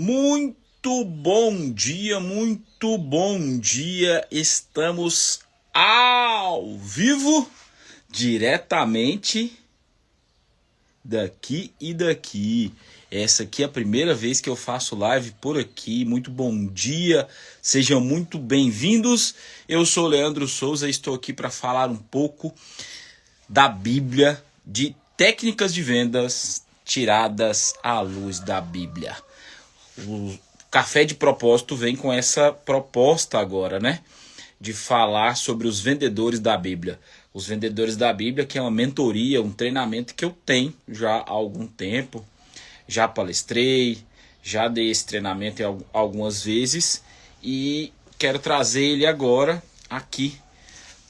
Muito bom dia, muito bom dia. Estamos ao vivo, diretamente daqui e daqui. Essa aqui é a primeira vez que eu faço live por aqui. Muito bom dia, sejam muito bem-vindos. Eu sou o Leandro Souza e estou aqui para falar um pouco da Bíblia, de técnicas de vendas tiradas à luz da Bíblia. O Café de Propósito vem com essa proposta agora, né? De falar sobre os vendedores da Bíblia. Os vendedores da Bíblia, que é uma mentoria, um treinamento que eu tenho já há algum tempo. Já palestrei, já dei esse treinamento algumas vezes e quero trazer ele agora aqui,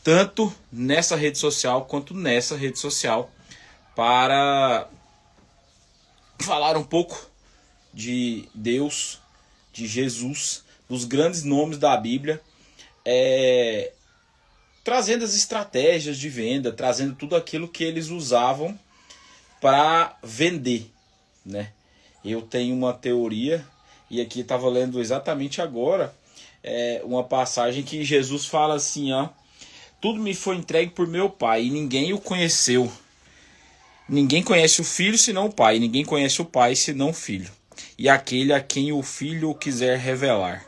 tanto nessa rede social quanto nessa rede social, para falar um pouco de Deus, de Jesus, dos grandes nomes da Bíblia, trazendo as estratégias de venda, trazendo tudo aquilo que eles usavam para vender, né? Eu tenho uma teoria, e aqui estava lendo exatamente agora, uma passagem que Jesus fala assim, ó: tudo me foi entregue por meu Pai, e ninguém o conheceu. Ninguém conhece o Filho senão o Pai, ninguém conhece o Pai senão o Filho, e aquele a quem o Filho quiser revelar.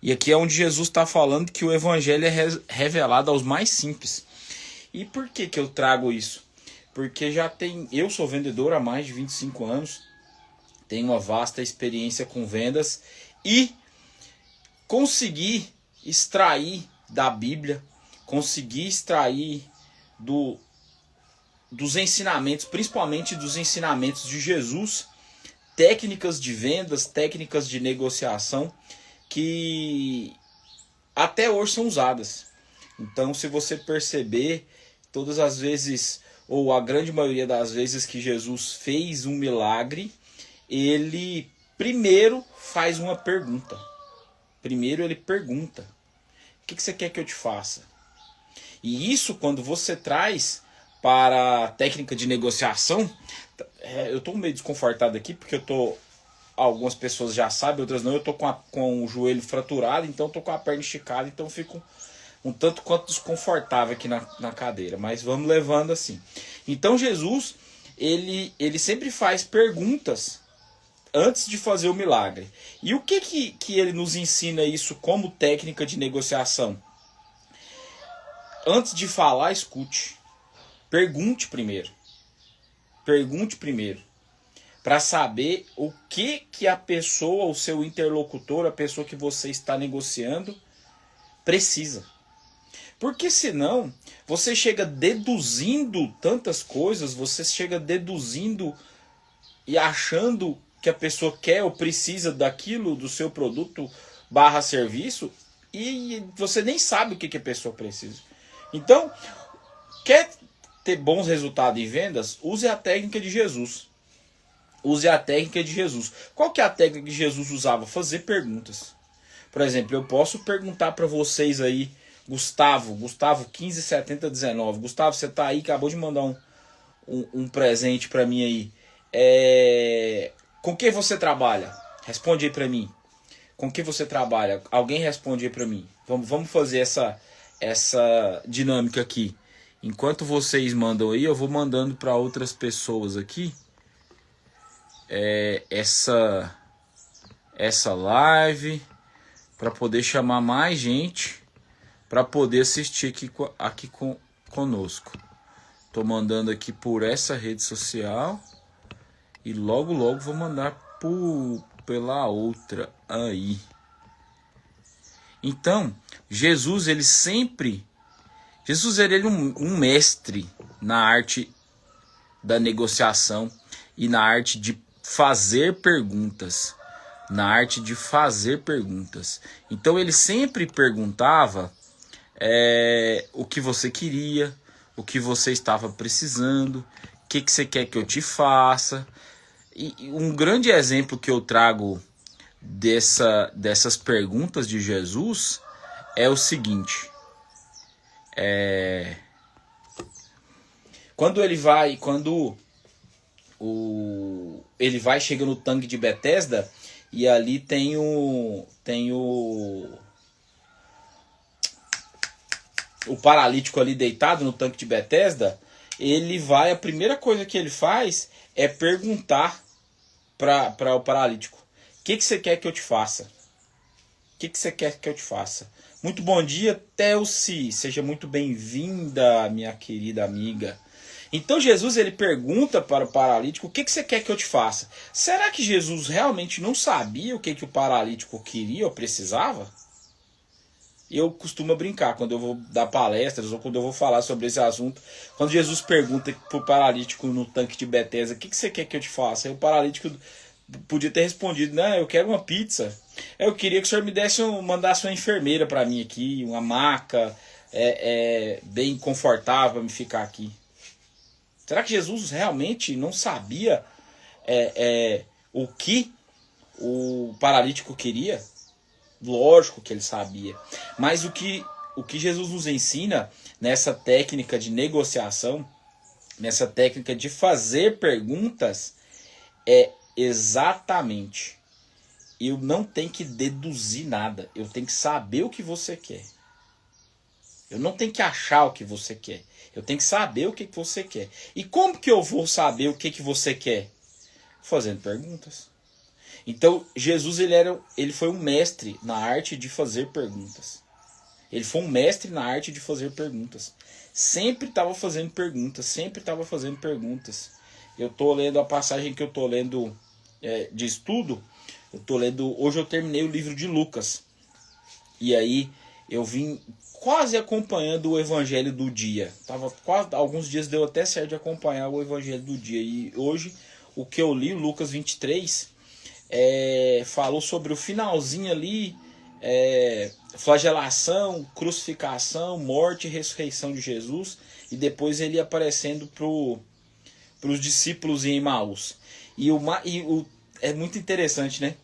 E aqui é onde Jesus está falando que o Evangelho é revelado aos mais simples. E por que eu trago isso? Porque eu sou vendedor há mais de 25 anos, tenho uma vasta experiência com vendas e consegui extrair da Bíblia, consegui extrair dos ensinamentos, principalmente dos ensinamentos de Jesus, técnicas de vendas, técnicas de negociação que até hoje são usadas. Então, se você perceber, todas as vezes, ou a grande maioria das vezes que Jesus fez um milagre, ele primeiro faz uma pergunta. Primeiro ele pergunta: o que você quer que eu te faça? E isso, quando você traz para a técnica de negociação, eu estou meio desconfortado aqui, porque algumas pessoas já sabem, outras não. Eu estou com o joelho fraturado, então estou com a perna esticada, então fico um tanto quanto desconfortável aqui na cadeira, mas vamos levando assim. Então Jesus, ele sempre faz perguntas antes de fazer o milagre. E o que ele nos ensina isso como técnica de negociação? Antes de falar, escute. Pergunte primeiro. Pergunte primeiro, para saber o que a pessoa, o seu interlocutor, a pessoa que você está negociando, precisa. Porque senão, você chega deduzindo tantas coisas, você chega deduzindo e achando que a pessoa quer ou precisa daquilo, do seu produto / serviço, e você nem sabe o que a pessoa precisa. Então, quer ter bons resultados em vendas? Use a técnica de Jesus. Use a técnica de Jesus. Qual que é a técnica que Jesus usava? Fazer perguntas. Por exemplo, eu posso perguntar para vocês aí, Gustavo 157019. Gustavo, você tá aí, acabou de mandar um presente para mim aí. Com que você trabalha? Responde aí para mim. Com que você trabalha? Alguém responde aí para mim. Vamos fazer essa dinâmica aqui. Enquanto vocês mandam aí, eu vou mandando para outras pessoas aqui essa live, para poder chamar mais gente para poder assistir aqui conosco. Tô mandando aqui por essa rede social e logo vou mandar pela outra aí. Então, Jesus ele é um mestre na arte da negociação e na arte de fazer perguntas. Então ele sempre perguntava o que você queria, o que você estava precisando, o que você quer que eu te faça. E um grande exemplo que eu trago dessas perguntas de Jesus é o seguinte: quando ele vai chega no tanque de Betesda e ali tem o paralítico ali deitado no tanque de Betesda. Ele vai, a primeira coisa que ele faz é perguntar para o paralítico: o que você quer que eu te faça? O que você quer que eu te faça? Muito bom dia, Telci. Seja muito bem-vinda, minha querida amiga. Então Jesus ele pergunta para o paralítico: o que você quer que eu te faça? Será que Jesus realmente não sabia o que o paralítico queria ou precisava? Eu costumo brincar quando eu vou dar palestras ou quando eu vou falar sobre esse assunto. Quando Jesus pergunta para o paralítico no tanque de Betesda: o que você quer que eu te faça? Aí o paralítico podia ter respondido: não, eu quero uma pizza. Eu queria que o senhor me mandasse uma enfermeira para mim aqui, uma maca bem confortável para me ficar aqui. Será que Jesus realmente não sabia o que o paralítico queria? Lógico que ele sabia. Mas o que Jesus nos ensina nessa técnica de negociação, nessa técnica de fazer perguntas, é exatamente: eu não tenho que deduzir nada, eu tenho que saber o que você quer. Eu não tenho que achar o que você quer, eu tenho que saber o que você quer. E como que eu vou saber o que você quer? Fazendo perguntas. Então Jesus ele foi um mestre na arte de fazer perguntas. Ele foi um mestre na arte de fazer perguntas. Sempre estava fazendo perguntas, sempre estava fazendo perguntas. Eu estou lendo a passagem que eu estou lendo de estudo. Eu tô lendo, hoje eu terminei o livro de Lucas. E aí eu vim quase acompanhando o evangelho do dia. Alguns dias deu até certo de acompanhar o evangelho do dia. E hoje o que eu li, Lucas 23, falou sobre o finalzinho ali, flagelação, crucificação, morte e ressurreição de Jesus. E depois ele aparecendo para os discípulos em Emaús. É muito interessante, né?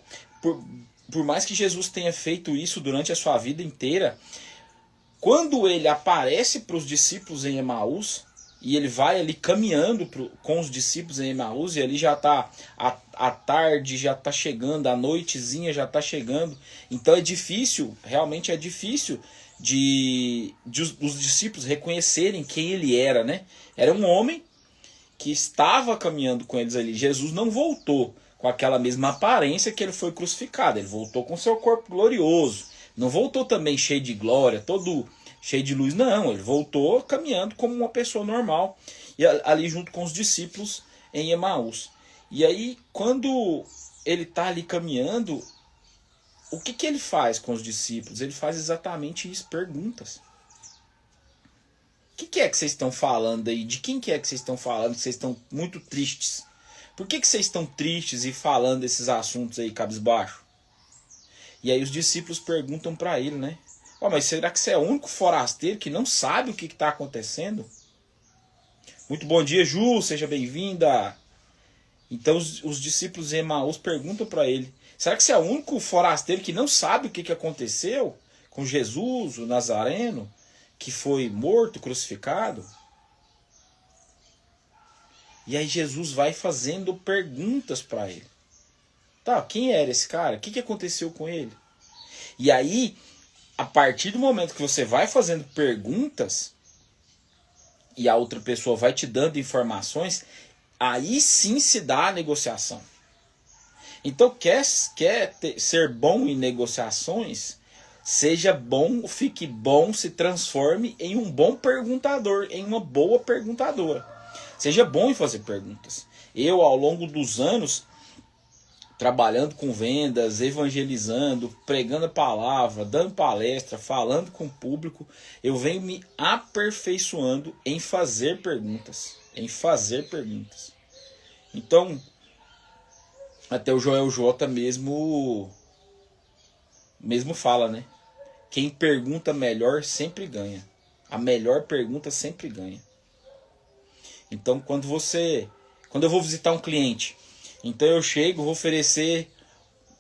Por mais que Jesus tenha feito isso durante a sua vida inteira, quando ele aparece para os discípulos em Emaús, e ele vai ali caminhando com os discípulos em Emaús, e ali já está a tarde, já está chegando, a noitezinha já está chegando. Então é difícil, realmente é difícil de os discípulos reconhecerem quem ele era, né? Era um homem que estava caminhando com eles ali. Jesus não voltou com aquela mesma aparência que ele foi crucificado. Ele voltou com seu corpo glorioso. Não voltou também cheio de glória, todo cheio de luz. Não, ele voltou caminhando como uma pessoa normal. E ali junto com os discípulos em Emaús. E aí, quando ele está ali caminhando, o que ele faz com os discípulos? Ele faz exatamente isso, perguntas. O que é que vocês estão falando aí? De quem que é que vocês estão falando? Que vocês estão muito tristes. Por que vocês estão tristes e falando desses assuntos aí, cabisbaixo? E aí os discípulos perguntam para ele, né? Mas será que você é o único forasteiro que não sabe o que está acontecendo? Muito bom dia, Ju, seja bem-vinda. Então os discípulos de Emaús perguntam para ele: será que você é o único forasteiro que não sabe o que aconteceu com Jesus, o Nazareno, que foi morto, crucificado? E aí Jesus vai fazendo perguntas para ele. Tá, quem era esse cara? O que aconteceu com ele? E aí, a partir do momento que você vai fazendo perguntas e a outra pessoa vai te dando informações, aí sim se dá a negociação. Então, quer ser bom em negociações? Seja bom, fique bom, se transforme em um bom perguntador, em uma boa perguntadora. Seja bom em fazer perguntas. Eu, ao longo dos anos, trabalhando com vendas, evangelizando, pregando a palavra, dando palestra, falando com o público, eu venho me aperfeiçoando em fazer perguntas. Então, até o Joel J mesmo fala, né? Quem pergunta melhor sempre ganha. A melhor pergunta sempre ganha. Então, quando eu vou visitar um cliente, então eu chego, vou oferecer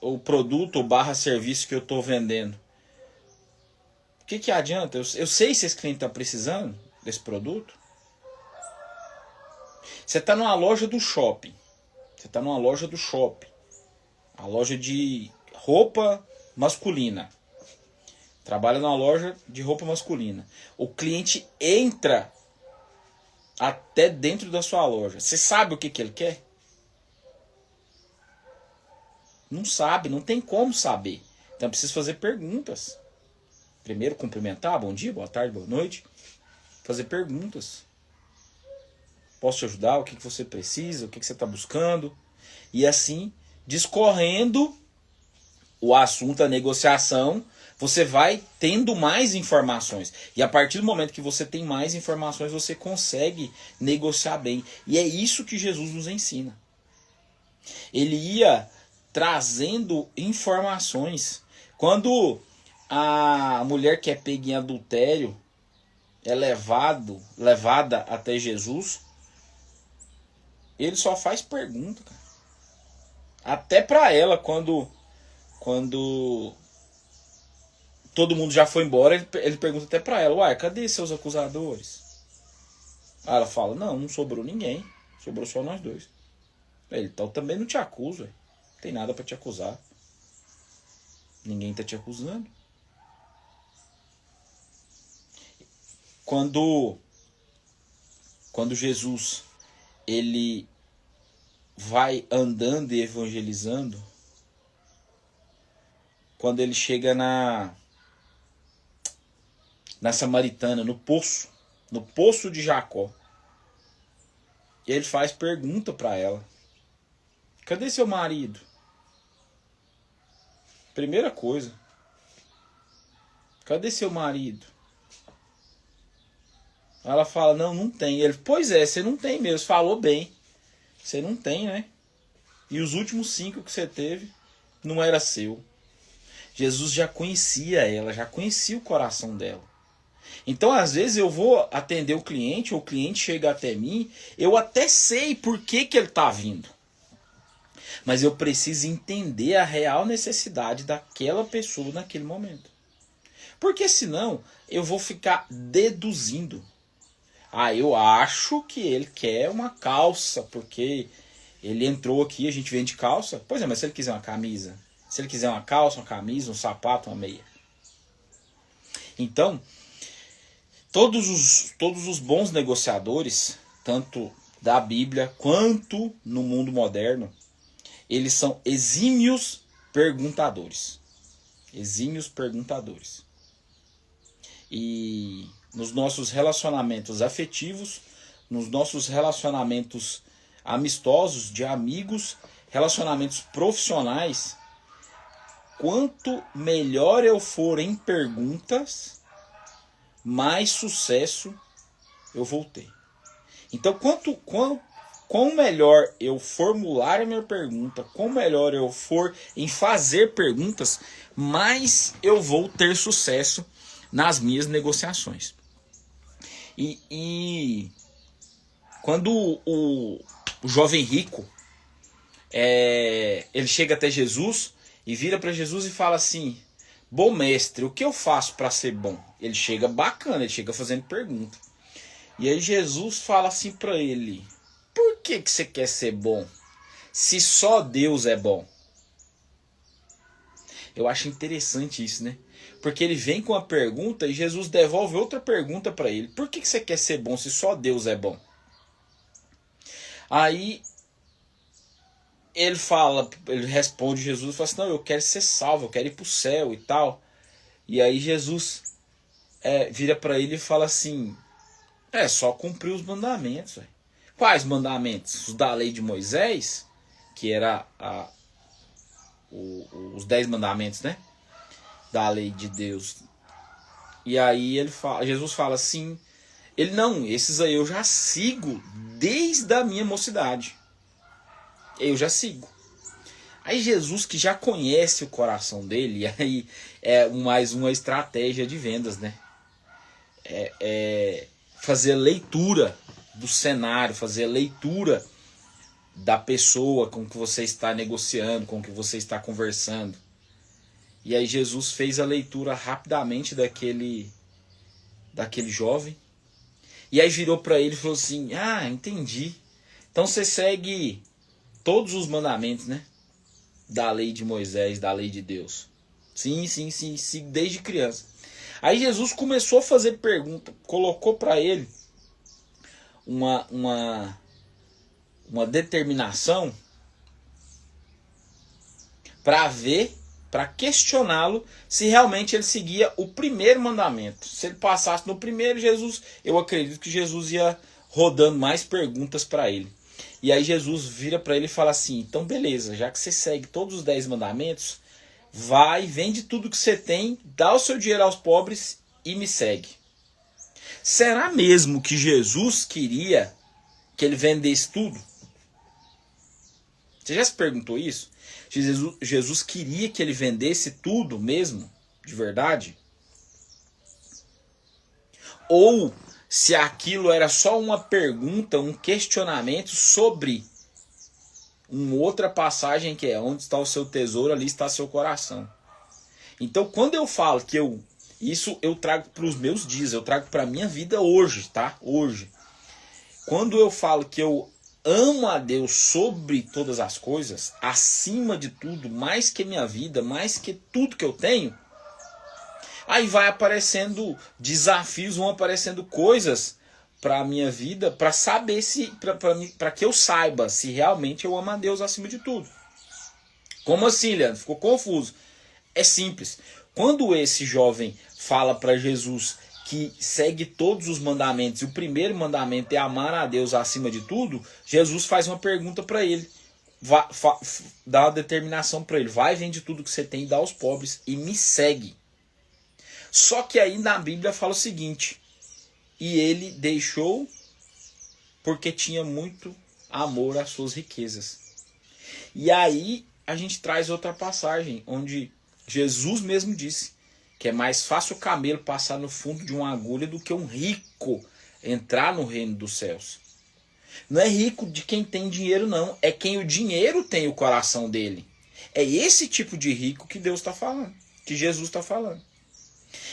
o produto ou serviço que eu estou vendendo. O que adianta? Eu sei se esse cliente está precisando desse produto. Você está numa loja do shopping. Você está numa loja do shopping. A loja de roupa masculina. Trabalha numa loja de roupa masculina. O cliente entra até dentro da sua loja. Você sabe o que ele quer? Não sabe, não tem como saber. Então precisa fazer perguntas. Primeiro cumprimentar, bom dia, boa tarde, boa noite. Fazer perguntas. Posso te ajudar? O que você precisa? O que você está buscando? E assim, discorrendo o assunto, a negociação, você vai tendo mais informações. E a partir do momento que você tem mais informações, você consegue negociar bem. E é isso que Jesus nos ensina. Ele ia trazendo informações. Quando a mulher que é pega em adultério é levada até Jesus, ele só faz pergunta, cara. Até para ela, quando todo mundo já foi embora, ele pergunta até para ela: uai, cadê seus acusadores? Aí ela fala: não sobrou ninguém, sobrou só nós dois. Ele: então também não te acuso, não tem nada para te acusar. Ninguém tá te acusando. Quando Jesus ele vai andando e evangelizando, quando ele chega na Samaritana, no poço de Jacó, ele faz pergunta para ela: cadê seu marido? Primeira coisa, cadê seu marido? Ela fala: não tem. Ele: pois é, você não tem mesmo, falou bem. Você não tem, né? E os últimos 5 que você teve não era seu. Jesus já conhecia ela, já conhecia o coração dela. Então, às vezes, eu vou atender o cliente, ou o cliente chega até mim, eu até sei por que ele está vindo. Mas eu preciso entender a real necessidade daquela pessoa naquele momento. Porque senão, eu vou ficar deduzindo. Eu acho que ele quer uma calça, porque ele entrou aqui, a gente vende calça. Pois é, mas se ele quiser uma camisa, se ele quiser uma calça, uma camisa, um sapato, uma meia. Então, todos os bons negociadores, tanto da Bíblia quanto no mundo moderno, eles são exímios perguntadores. Exímios perguntadores. E nos nossos relacionamentos afetivos, nos nossos relacionamentos amistosos, de amigos, relacionamentos profissionais, quanto melhor eu for em perguntas, mais sucesso eu vou ter. Então, quão melhor eu formular a minha pergunta, quão melhor eu for em fazer perguntas, mais eu vou ter sucesso nas minhas negociações. E quando o jovem rico ele chega até Jesus e vira para Jesus e fala assim: bom mestre, o que eu faço para ser bom? Ele chega bacana, ele chega fazendo pergunta. E aí Jesus fala assim para ele: por que você quer ser bom se só Deus é bom? Eu acho interessante isso, né? Porque ele vem com a pergunta e Jesus devolve outra pergunta para ele: por que você quer ser bom se só Deus é bom? Aí ele responde, Jesus fala assim: não, eu quero ser salvo, eu quero ir para o céu e tal. E aí Jesus vira para ele e fala assim: só cumprir os mandamentos. Véio. Quais mandamentos? Os da lei de Moisés, que era os 10 mandamentos, né? Da lei de Deus. E aí Jesus fala assim: esses aí eu já sigo desde a minha mocidade. Eu já sigo. Aí Jesus, que já conhece o coração dele, aí é mais uma estratégia de vendas, né? Fazer leitura do cenário, fazer leitura da pessoa com que você está negociando, com que você está conversando. E aí Jesus fez a leitura rapidamente daquele jovem. E aí virou para ele e falou assim: entendi. Então você segue todos os mandamentos, né? Da lei de Moisés, da lei de Deus. Sim, desde criança. Aí Jesus começou a fazer pergunta, colocou para ele uma determinação para ver, para questioná-lo se realmente ele seguia o primeiro mandamento. Se ele passasse no primeiro, eu acredito que Jesus ia rodando mais perguntas para ele. E aí Jesus vira para ele e fala assim: então beleza, já que você segue todos os 10 mandamentos, vai, vende tudo que você tem, dá o seu dinheiro aos pobres e me segue. Será mesmo que Jesus queria que ele vendesse tudo? Você já se perguntou isso? Jesus queria que ele vendesse tudo mesmo, de verdade? Ou se aquilo era só uma pergunta, um questionamento sobre uma outra passagem que é: onde está o seu tesouro, ali está seu coração. Então, quando eu falo que isso eu trago para os meus dias, eu trago para a minha vida hoje, tá? Hoje. Quando eu falo que eu amo a Deus sobre todas as coisas, acima de tudo, mais que minha vida, mais que tudo que eu tenho, aí vai aparecendo desafios, vão aparecendo coisas para a minha vida, para saber se, para que eu saiba se realmente eu amo a Deus acima de tudo. Como assim, Leandro? Ficou confuso? É simples. Quando esse jovem fala para Jesus que segue todos os mandamentos, e o primeiro mandamento é amar a Deus acima de tudo, Jesus faz uma pergunta para ele, dá uma determinação para ele: vai, vende tudo que você tem e dá aos pobres e me segue. Só que aí na Bíblia fala o seguinte: e ele deixou porque tinha muito amor às suas riquezas. E aí a gente traz outra passagem onde Jesus mesmo disse que é mais fácil o camelo passar no fundo de uma agulha do que um rico entrar no reino dos céus. Não é rico de quem tem dinheiro, não. É quem o dinheiro tem o coração dele. É esse tipo de rico que Deus está falando, que Jesus está falando.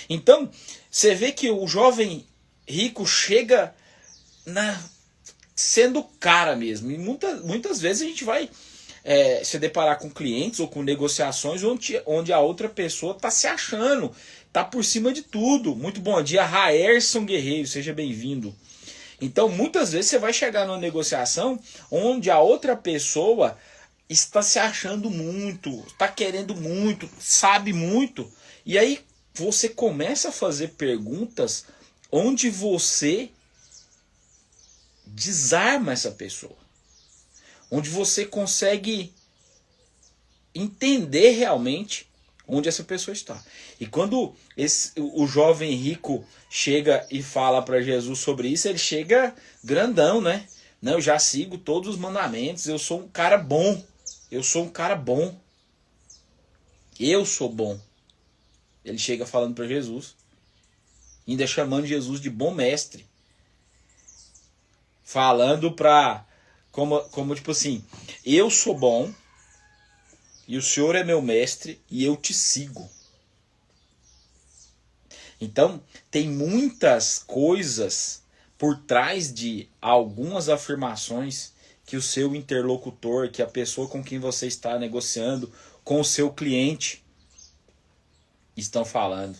Então, você vê que o jovem rico chega sendo cara mesmo. E muitas vezes a gente vai se deparar com clientes ou com negociações onde a outra pessoa está se achando, está por cima de tudo. Muito bom dia, Raerson Guerreiro, seja bem-vindo. Então, muitas vezes você vai chegar numa negociação onde a outra pessoa está se achando muito, está querendo muito, sabe muito. E aí você começa a fazer perguntas onde você desarma essa pessoa. Onde você consegue entender realmente onde essa pessoa está. E quando o jovem rico chega e fala para Jesus sobre isso, ele chega grandão, né? Não, eu já sigo todos os mandamentos, eu sou um cara bom. Eu sou um cara bom. Eu sou bom. Ele chega falando para Jesus, ainda chamando Jesus de bom mestre. Falando para... Como tipo assim, eu sou bom, e o Senhor é meu mestre, e eu te sigo. Então, tem muitas coisas por trás de algumas afirmações que o seu interlocutor, que a pessoa com quem você está negociando, com o seu cliente, estão falando.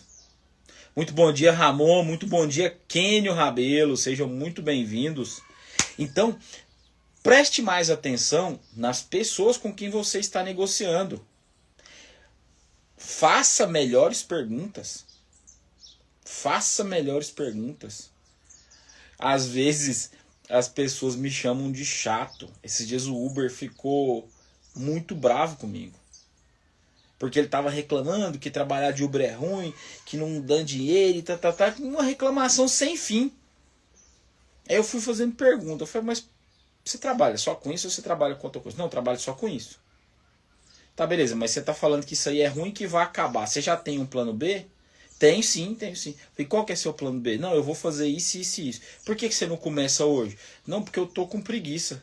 Muito bom dia, Ramon, muito bom dia, Kênio Rabelo, sejam muito bem-vindos. Então, preste mais atenção nas pessoas com quem você está negociando. Faça melhores perguntas. Faça melhores perguntas. Às vezes as pessoas me chamam de chato. Esses dias o Uber ficou muito bravo comigo. Porque ele estava reclamando que trabalhar de Uber é ruim, que não dá dinheiro e uma reclamação sem fim. Aí eu fui fazendo pergunta. Eu falei, mas você trabalha só com isso ou você trabalha com outra coisa? Não, eu trabalho só com isso. Tá, beleza, mas você tá falando que isso aí é ruim, que vai acabar. Você já tem um plano B? Tenho sim. Falei, qual que é seu plano B? Não, eu vou fazer isso, isso e isso. Por que você não começa hoje? Não, porque eu tô com preguiça.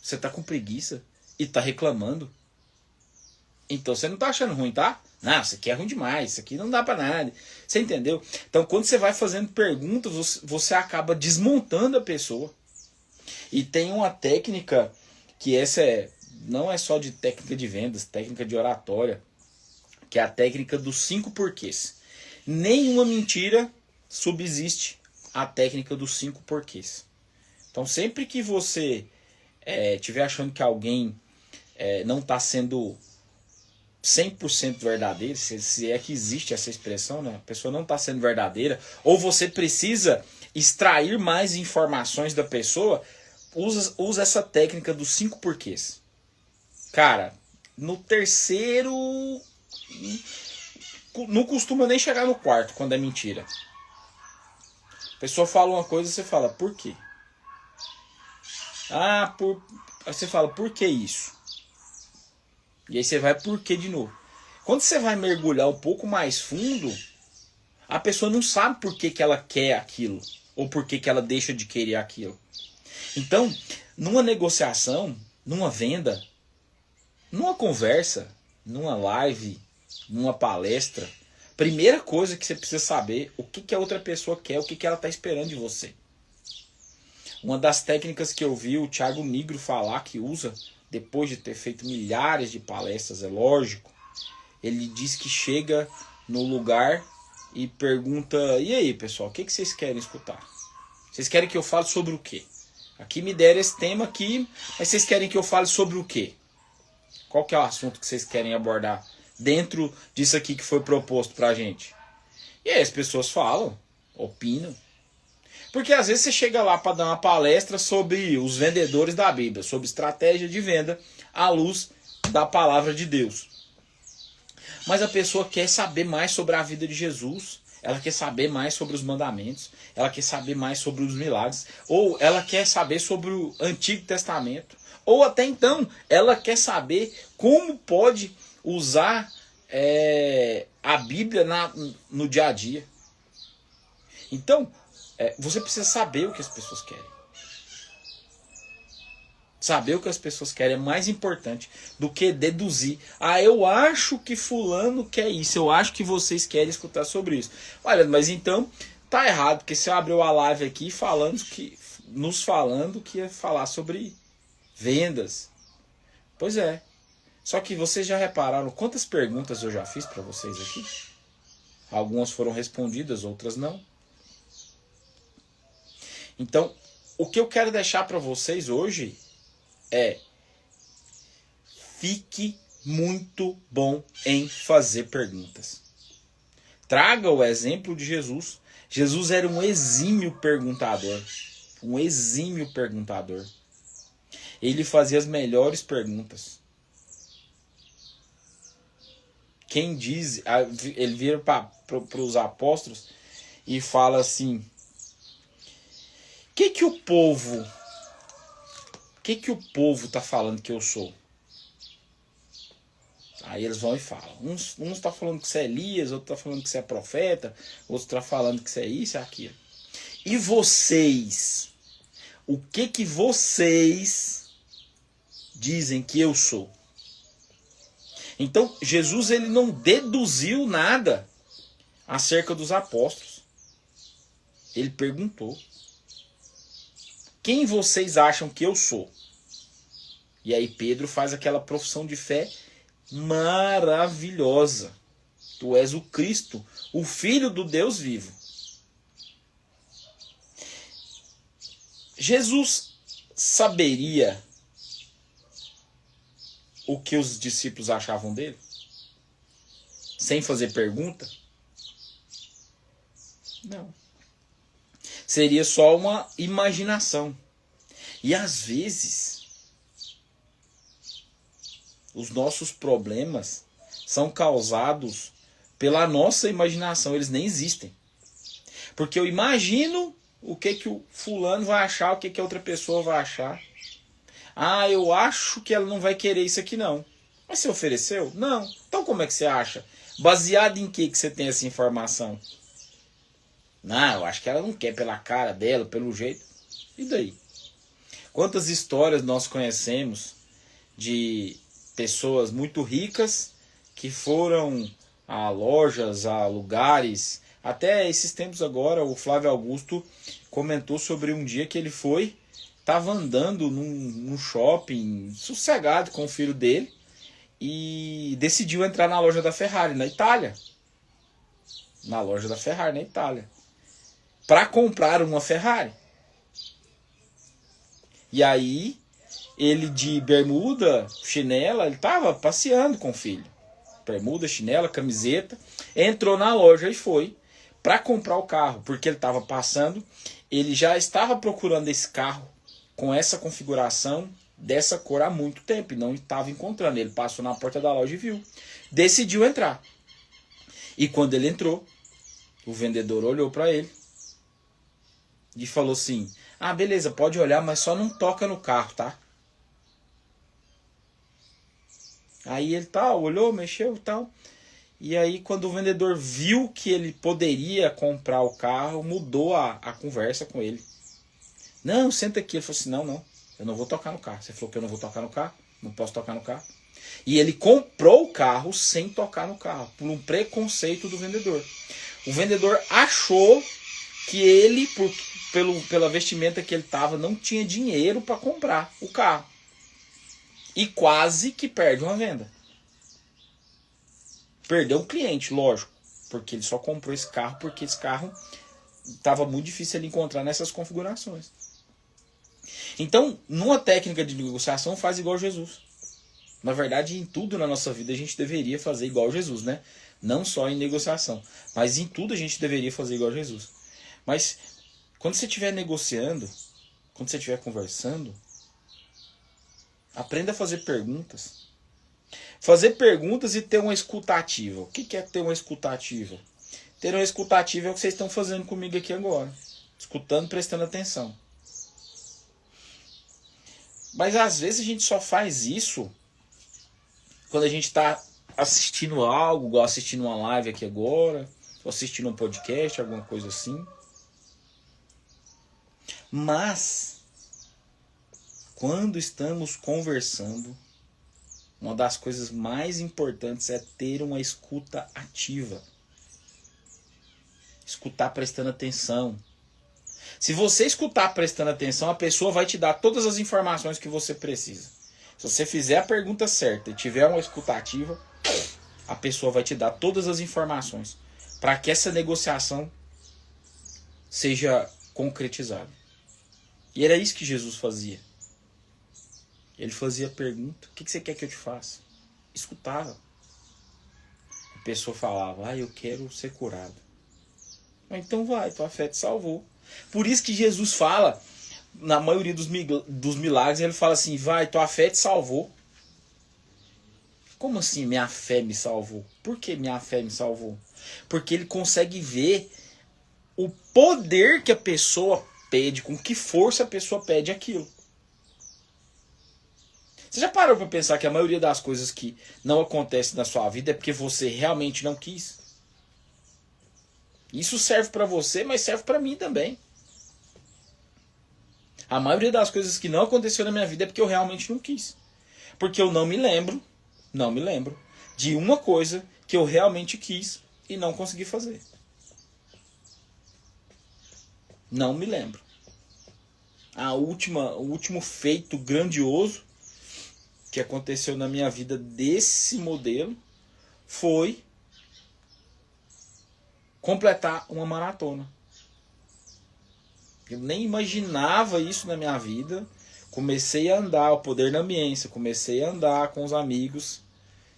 Você tá com preguiça e tá reclamando? Então você não tá achando ruim, tá? Não, isso aqui é ruim demais, isso aqui não dá pra nada. Você entendeu? Então quando você vai fazendo perguntas, você acaba desmontando a pessoa. E tem uma técnica que não é só de técnica de vendas, técnica de oratória, que é a técnica dos 5 porquês. Nenhuma mentira subsiste a técnica dos 5 porquês. Então sempre que você estiver achando que alguém não está sendo 100% verdadeiro, se é que existe essa expressão, né? A pessoa não está sendo verdadeira, ou você precisa extrair mais informações da pessoa, usa essa técnica dos 5 porquês. Cara, no terceiro... Não costuma nem chegar no quarto quando é mentira. A pessoa fala uma coisa e você fala, por quê? Aí você fala, por que isso? E aí você vai, por quê de novo? Quando você vai mergulhar um pouco mais fundo, a pessoa não sabe por que ela quer aquilo. Ou por que ela deixa de querer aquilo. Então, numa negociação, numa venda, numa conversa, numa live, numa palestra, primeira coisa que você precisa saber o que a outra pessoa quer, o que ela está esperando de você. Uma das técnicas que eu vi o Thiago Nigro falar que usa, depois de ter feito milhares de palestras, é lógico, ele diz que chega no lugar e pergunta, e aí pessoal, o que vocês querem escutar? Vocês querem que eu fale sobre o quê? Aqui me deram esse tema aqui, mas vocês querem que eu fale sobre o quê? Qual que é o assunto que vocês querem abordar dentro disso aqui que foi proposto pra gente? E aí as pessoas falam, opinam. Porque às vezes você chega lá para dar uma palestra sobre os vendedores da Bíblia, sobre estratégia de venda à luz da palavra de Deus. Mas a pessoa quer saber mais sobre a vida de Jesus, ela quer saber mais sobre os mandamentos, ela quer saber mais sobre os milagres, ou ela quer saber sobre o Antigo Testamento, ou até então ela quer saber como pode usar a Bíblia no dia a dia. Então, você precisa saber o que as pessoas querem. Saber o que as pessoas querem é mais importante do que deduzir. Ah, eu acho que fulano quer isso, eu acho que vocês querem escutar sobre isso. Olha, mas então tá errado, porque você abriu a live aqui nos falando que ia falar sobre vendas. Pois é. Só que vocês já repararam quantas perguntas eu já fiz para vocês aqui? Algumas foram respondidas, outras não. Então, o que eu quero deixar para vocês hoje é: fique muito bom em fazer perguntas. Traga o exemplo de Jesus. Jesus era um exímio perguntador. Um exímio perguntador. Ele fazia as melhores perguntas. Quem diz... Ele vira para os apóstolos e fala assim... O que o povo está falando que eu sou? Aí eles vão e falam. Uns estão falando que você é Elias, outros estão falando que você é profeta, outros estão falando que você é isso e aquilo. E vocês? O que vocês dizem que eu sou? Então, Jesus ele não deduziu nada acerca dos apóstolos. Ele perguntou. Quem vocês acham que eu sou? E aí Pedro faz aquela profissão de fé maravilhosa. Tu és o Cristo, o Filho do Deus vivo. Jesus saberia o que os discípulos achavam dele? Sem fazer pergunta? Não. Seria só uma imaginação. E às vezes, os nossos problemas são causados pela nossa imaginação. Eles nem existem. Porque eu imagino o que o fulano vai achar, o que a outra pessoa vai achar. Ah, eu acho que ela não vai querer isso aqui não. Mas você ofereceu? Não. Então como é que você acha? Baseado em que você tem essa informação? Não, eu acho que ela não quer pela cara dela, pelo jeito. E daí? Quantas histórias nós conhecemos de pessoas muito ricas que foram a lojas, a lugares. Até esses tempos agora, o Flávio Augusto comentou sobre um dia que ele foi estava andando num shopping sossegado com o filho dele e decidiu entrar na loja da Ferrari, na Itália. Na loja da Ferrari, na Itália. Para comprar uma Ferrari. E aí, ele de bermuda, chinela, ele estava passeando com o filho. Bermuda, chinela, camiseta. Entrou na loja e foi para comprar o carro. Porque ele estava passando, ele já estava procurando esse carro com essa configuração, dessa cor há muito tempo. E não estava encontrando. Ele passou na porta da loja e viu. Decidiu entrar. E quando ele entrou, o vendedor olhou para ele e falou assim: ah, beleza, pode olhar, mas só não toca no carro, tá? Aí ele olhou, mexeu e tal. E aí quando o vendedor viu que ele poderia comprar o carro, mudou a conversa com ele. Não, senta aqui. Ele falou assim: não, eu não vou tocar no carro. Você falou que eu não vou tocar no carro? Não posso tocar no carro. E ele comprou o carro sem tocar no carro, por um preconceito do vendedor. O vendedor achou que ele, pela vestimenta que ele estava, não tinha dinheiro para comprar o carro. E quase que perde uma venda. Perdeu um cliente, lógico. Porque ele só comprou esse carro porque esse carro estava muito difícil ele encontrar nessas configurações. Então, numa técnica de negociação, faz igual Jesus. Na verdade, em tudo na nossa vida a gente deveria fazer igual Jesus, né? Não só em negociação, mas em tudo a gente deveria fazer igual Jesus. Mas quando você estiver negociando, quando você estiver conversando, aprenda a fazer perguntas. Fazer perguntas e ter uma escutativa. O que é ter uma escutativa? Ter uma escutativa é o que vocês estão fazendo comigo aqui agora. Escutando, prestando atenção. Mas às vezes a gente só faz isso quando a gente está assistindo algo, igual assistindo uma live aqui agora, ou assistindo um podcast, alguma coisa assim. Mas, quando estamos conversando, uma das coisas mais importantes é ter uma escuta ativa. Escutar prestando atenção. Se você escutar prestando atenção, a pessoa vai te dar todas as informações que você precisa. Se você fizer a pergunta certa e tiver uma escuta ativa, a pessoa vai te dar todas as informações para que essa negociação seja concretizada. E era isso que Jesus fazia. Ele fazia a pergunta: o que você quer que eu te faça? Escutava. A pessoa falava: eu quero ser curado. Então vai, tua fé te salvou. Por isso que Jesus fala, na maioria dos milagres, ele fala assim: vai, tua fé te salvou. Como assim minha fé me salvou? Por que minha fé me salvou? Porque ele consegue ver o poder que a pessoa pede, com que força a pessoa pede aquilo. Você já parou para pensar que a maioria das coisas que não acontecem na sua vida é porque você realmente não quis? Isso serve para você, mas serve para mim também. A maioria das coisas que não aconteceu na minha vida é porque eu realmente não quis. Porque eu não me lembro de uma coisa que eu realmente quis e não consegui fazer. Não me lembro. O último feito grandioso que aconteceu na minha vida desse modelo foi completar uma maratona. Eu nem imaginava isso na minha vida. Comecei a andar, o poder da ambiência, comecei a andar com os amigos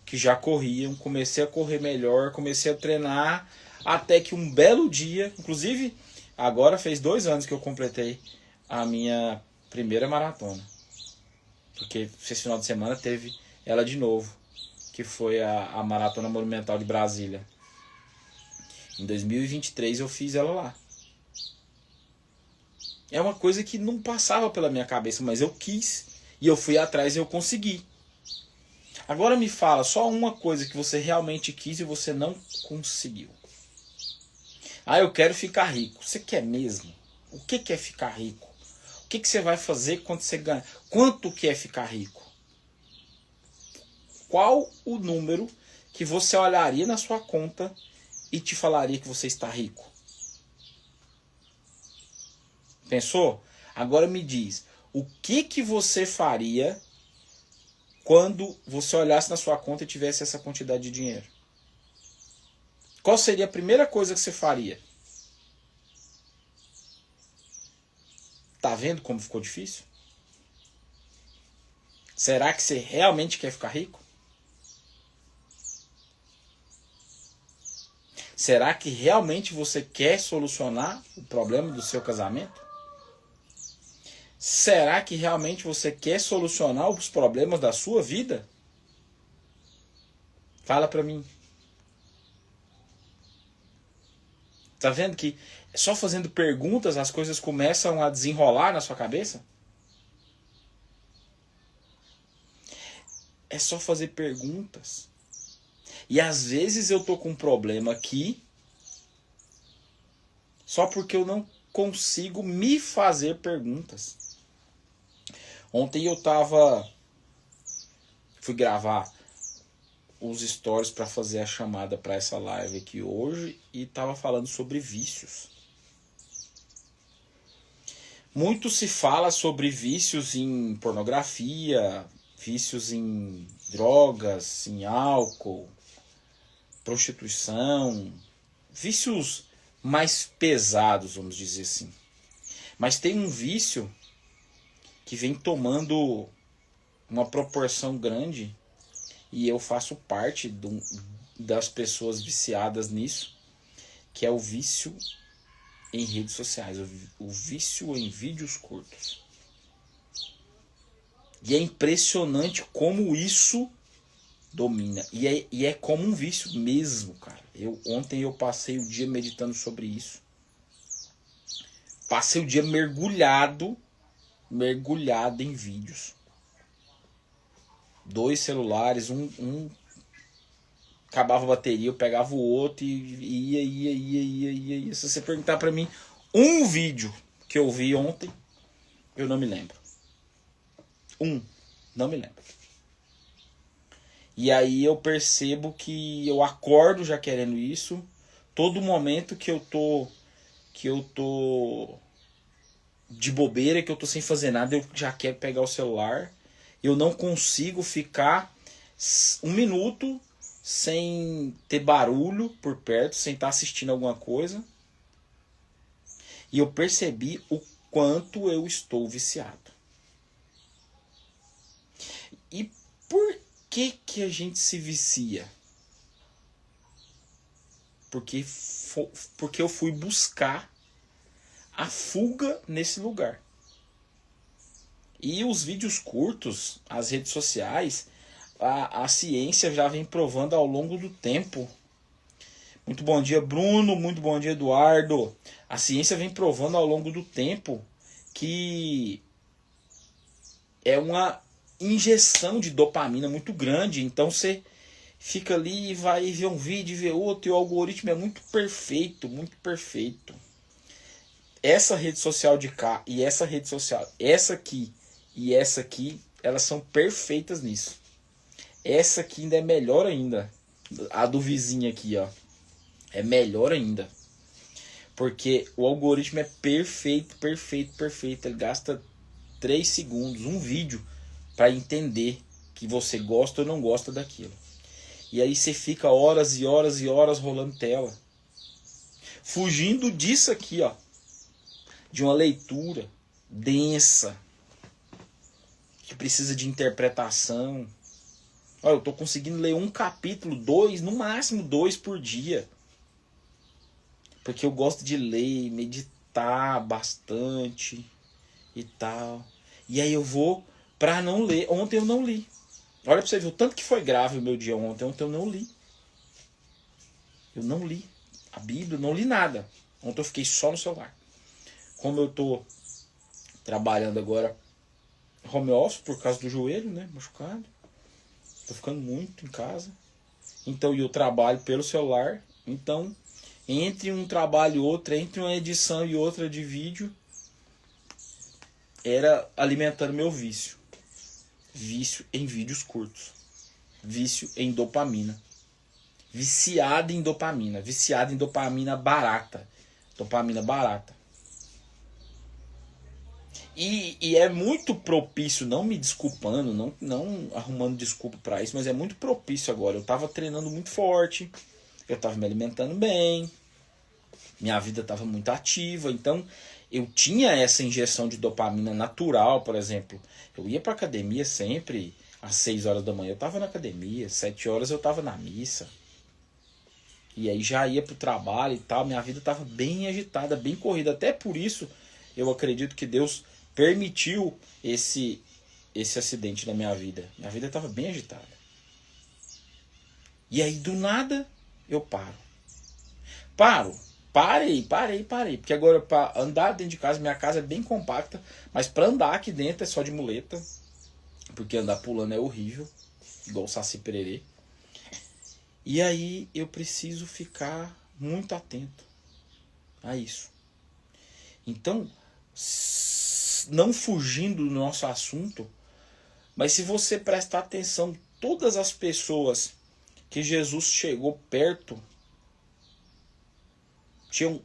que já corriam, comecei a correr melhor, comecei a treinar, até que um belo dia, inclusive agora fez 2 anos que eu completei a minha primeira maratona. Porque esse final de semana teve ela de novo, que foi a Maratona Monumental de Brasília. Em 2023 eu fiz ela lá. É uma coisa que não passava pela minha cabeça, mas eu quis. E eu fui atrás e eu consegui. Agora me fala só uma coisa que você realmente quis e você não conseguiu. Eu quero ficar rico. Você quer mesmo? O que é ficar rico? O que você vai fazer quando você ganhar? Quanto que é ficar rico? Qual o número que você olharia na sua conta e te falaria que você está rico? Pensou? Agora me diz, O que você faria quando você olhasse na sua conta e tivesse essa quantidade de dinheiro? Qual seria a primeira coisa que você faria? Tá vendo como ficou difícil? Será que você realmente quer ficar rico? Será que realmente você quer solucionar o problema do seu casamento? Será que realmente você quer solucionar os problemas da sua vida? Fala pra mim. Tá vendo que só fazendo perguntas as coisas começam a desenrolar na sua cabeça? É só fazer perguntas. E às vezes eu tô com um problema aqui só porque eu não consigo me fazer perguntas. Ontem eu fui gravar os stories para fazer a chamada para essa live aqui hoje e tava falando sobre vícios. Muito se fala sobre vícios em pornografia, vícios em drogas, em álcool, prostituição, vícios mais pesados, vamos dizer assim. Mas tem um vício que vem tomando uma proporção grande e eu faço parte das pessoas viciadas nisso, que é o vício em redes sociais, o vício em vídeos curtos. E é impressionante como isso domina. E é como um vício mesmo, cara. Ontem eu passei o dia meditando sobre isso. Passei o dia mergulhado em vídeos. 2 celulares, um acabava a bateria, eu pegava o outro e ia. Se você perguntar pra mim um vídeo que eu vi ontem, eu não me lembro. Não me lembro. E aí eu percebo que eu acordo já querendo isso. Todo momento que eu tô de bobeira, que eu tô sem fazer nada, eu já quero pegar o celular. Eu não consigo ficar 1 minuto sem ter barulho por perto, sem estar assistindo alguma coisa. E eu percebi o quanto eu estou viciado. E por que a gente se vicia? Porque eu fui buscar a fuga nesse lugar. E os vídeos curtos, as redes sociais, a ciência já vem provando ao longo do tempo. Muito bom dia, Bruno. Muito bom dia, Eduardo. A ciência vem provando ao longo do tempo que é uma injeção de dopamina muito grande. Então você fica ali e vai ver um vídeo, ver outro, e o algoritmo é muito perfeito, muito perfeito. Essa rede social de cá e essa rede social, essa aqui e essa aqui, elas são perfeitas nisso. Essa aqui ainda é melhor ainda. A do vizinho aqui, ó. É melhor ainda. Porque o algoritmo é perfeito. Ele gasta 3 segundos, um vídeo, para entender que você gosta ou não gosta daquilo. E aí você fica horas e horas e horas rolando tela. Fugindo disso aqui, ó. De uma leitura densa. Que precisa de interpretação. Olha, eu tô conseguindo ler 1 capítulo, 2, no máximo 2 por dia. Porque eu gosto de ler, meditar bastante e tal. E aí eu vou pra não ler. Ontem eu não li. Olha pra você ver o tanto que foi grave o meu dia ontem. Ontem eu não li. Eu não li a Bíblia, não li nada. Ontem eu fiquei só no celular. Como eu tô trabalhando agora home office por causa do joelho, né, machucado. Tô ficando muito em casa. Então eu trabalho pelo celular. Então, entre um trabalho e outro, entre uma edição e outra de vídeo, era alimentando meu vício. Vício em vídeos curtos. Vício em dopamina. Viciado em dopamina. Viciado em dopamina barata. Dopamina barata. E é muito propício, não me desculpando, não arrumando desculpa pra isso, mas é muito propício agora. Eu tava treinando muito forte, eu tava me alimentando bem, minha vida tava muito ativa, então eu tinha essa injeção de dopamina natural, por exemplo. Eu ia pra academia sempre, às 6 horas da manhã eu tava na academia, 7 horas eu tava na missa. E aí já ia pro trabalho e tal, minha vida tava bem agitada, bem corrida. Até por isso eu acredito que Deus permitiu esse acidente na minha vida. Minha vida estava bem agitada. E aí do nada eu paro. Parei. Porque agora para andar dentro de casa, minha casa é bem compacta, mas para andar aqui dentro é só de muleta. Porque andar pulando é horrível, igual o Saci Pererê. E aí eu preciso ficar muito atento a isso. Então, não fugindo do nosso assunto, mas se você prestar atenção, todas as pessoas que Jesus chegou perto tinham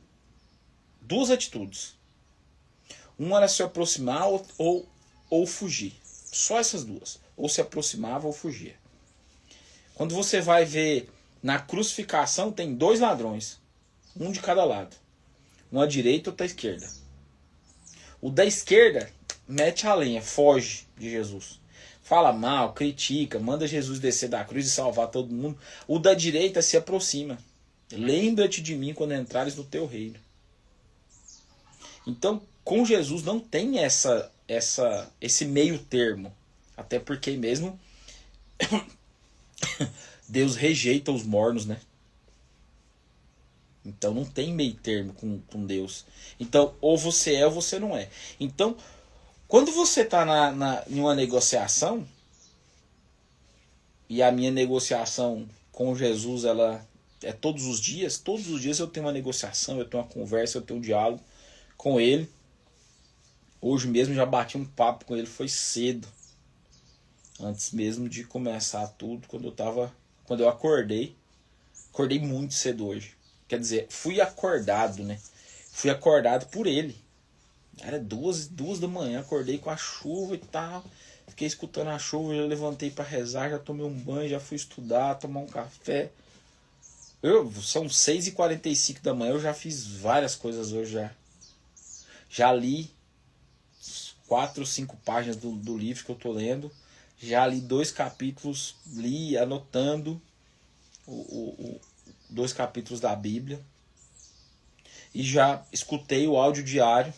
duas atitudes. Uma era se aproximar ou fugir. Só essas duas. Ou se aproximava ou fugia. Quando você vai ver na crucificação, tem 2 ladrões. Um de cada lado. Um à direita e outro à esquerda. O da esquerda mete a lenha, foge de Jesus. Fala mal, critica, manda Jesus descer da cruz e salvar todo mundo. O da direita se aproxima. Lembra-te de mim quando entrares no teu reino. Então, com Jesus não tem esse meio termo. Até porque mesmo Deus rejeita os mornos, né? Então não tem meio termo com Deus. Então, ou você é ou você não é. Então, quando você está em uma negociação, e a minha negociação com Jesus, ela é todos os dias eu tenho uma negociação, eu tenho uma conversa, eu tenho um diálogo com ele. Hoje mesmo já bati um papo com ele, foi cedo. Antes mesmo de começar tudo, quando eu acordei muito cedo hoje. Quer dizer, fui acordado, né? Fui acordado por ele. Era 2 da manhã, acordei com a chuva e tal. Fiquei escutando a chuva, já levantei para rezar, já tomei um banho, já fui estudar, tomar um café. São 6h45 da manhã, eu já fiz várias coisas hoje já. Já li 4 ou 5 páginas do livro que eu tô lendo. Já li 2 capítulos, li anotando 2 capítulos da Bíblia. E já escutei o áudio diário,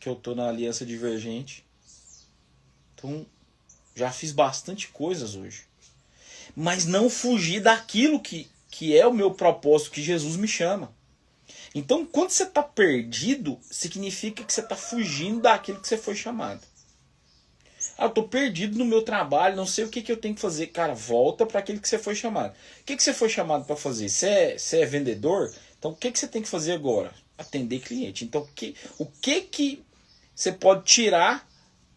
que eu tô na Aliança Divergente. Então, já fiz bastante coisas hoje. Mas não fugi daquilo que é o meu propósito, que Jesus me chama. Então, quando você está perdido, significa que você está fugindo daquilo que você foi chamado. Ah, eu estou perdido no meu trabalho, não sei o que eu tenho que fazer. Cara, volta para aquilo que você foi chamado. O que você foi chamado para fazer? Você é vendedor? Então, o que você tem que fazer agora? Atender cliente. Então, o que você pode tirar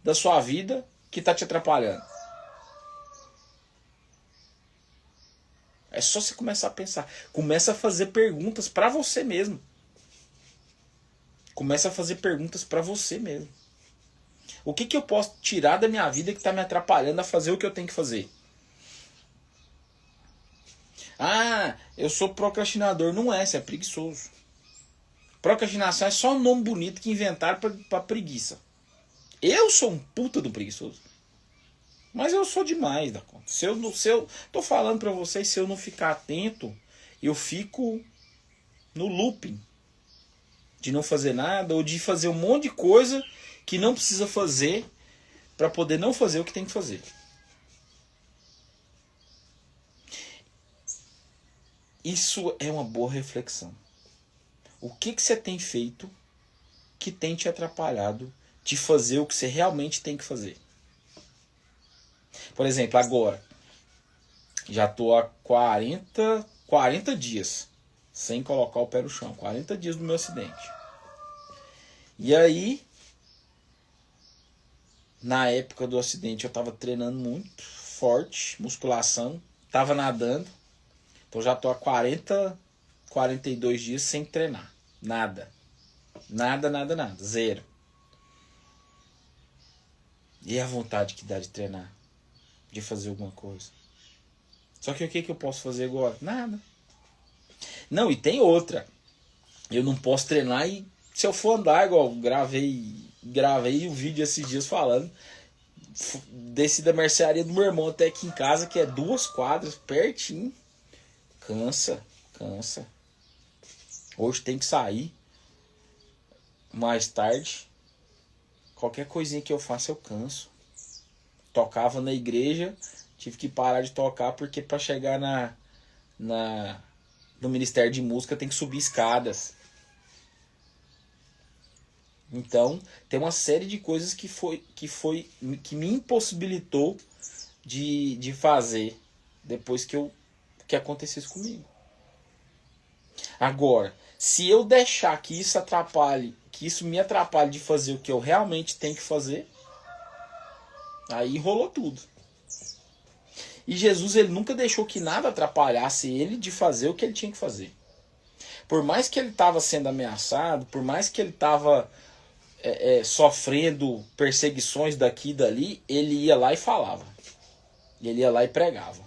da sua vida que está te atrapalhando? É só você começar a pensar. Começa a fazer perguntas para você mesmo. Começa a fazer perguntas para você mesmo. O que eu posso tirar da minha vida que está me atrapalhando a fazer o que eu tenho que fazer? Ah, eu sou procrastinador. Não é, você é preguiçoso. Procrastinação é só um nome bonito que inventaram para preguiça. Eu sou um puta do preguiçoso. Mas eu sou demais da conta. Se eu tô falando para vocês, se eu não ficar atento, eu fico no looping de não fazer nada ou de fazer um monte de coisa que não precisa fazer para poder não fazer o que tem que fazer. Isso é uma boa reflexão. O que você tem feito que tem te atrapalhado de fazer o que você realmente tem que fazer? Por exemplo, agora, já estou há 40 dias sem colocar o pé no chão. 40 dias do meu acidente. E aí, na época do acidente, eu estava treinando muito forte, musculação, estava nadando. Então já estou há 42 dias sem treinar. Nada. Nada. Zero. E a vontade que dá de treinar, de fazer alguma coisa. Só que o que eu posso fazer agora? Nada. Não, e tem outra. Eu não posso treinar e se eu for andar, igual gravei o vídeo esses dias falando, desci da mercearia do meu irmão até aqui em casa, que é 2 quadras, pertinho. Cansa. Hoje tem que sair mais tarde. Qualquer coisinha que eu faça eu canso. Tocava na igreja, tive que parar de tocar porque para chegar no Ministério de Música tem que subir escadas. Então, tem uma série de coisas que me impossibilitou de fazer depois que acontecesse comigo. Agora, se eu deixar que isso me atrapalhe de fazer o que eu realmente tenho que fazer, aí rolou tudo. E Jesus, ele nunca deixou que nada atrapalhasse ele de fazer o que ele tinha que fazer. Por mais que ele estava sendo ameaçado, por mais que ele estava sofrendo perseguições daqui e dali, ele ia lá e falava. Ele ia lá e pregava.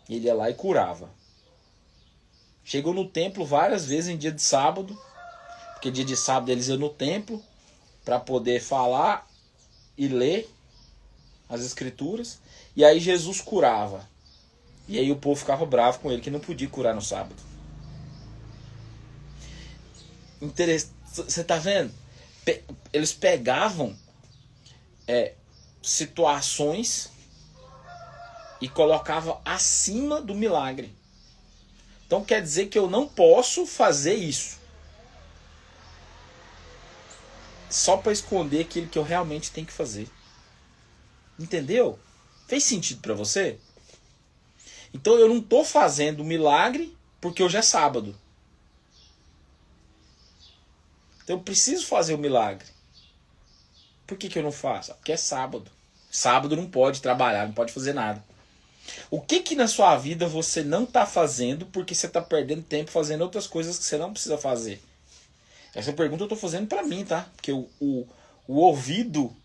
Ele ia lá e curava. Chegou no templo várias vezes em dia de sábado, porque dia de sábado eles iam no templo para poder falar e ler as escrituras. E aí Jesus curava. E aí o povo ficava bravo com ele, que não podia curar no sábado. Você tá vendo? Eles pegavam situações e colocavam acima do milagre. Então quer dizer que eu não posso fazer isso só para esconder aquilo que eu realmente tenho que fazer. Entendeu? Fez sentido para você? Então eu não estou fazendo milagre porque hoje é sábado. Então eu preciso fazer o milagre. Por que eu não faço? Porque é sábado. Sábado não pode trabalhar, não pode fazer nada. O que na sua vida você não está fazendo porque você está perdendo tempo fazendo outras coisas que você não precisa fazer? Essa pergunta eu estou fazendo para mim, tá? Porque o ouvido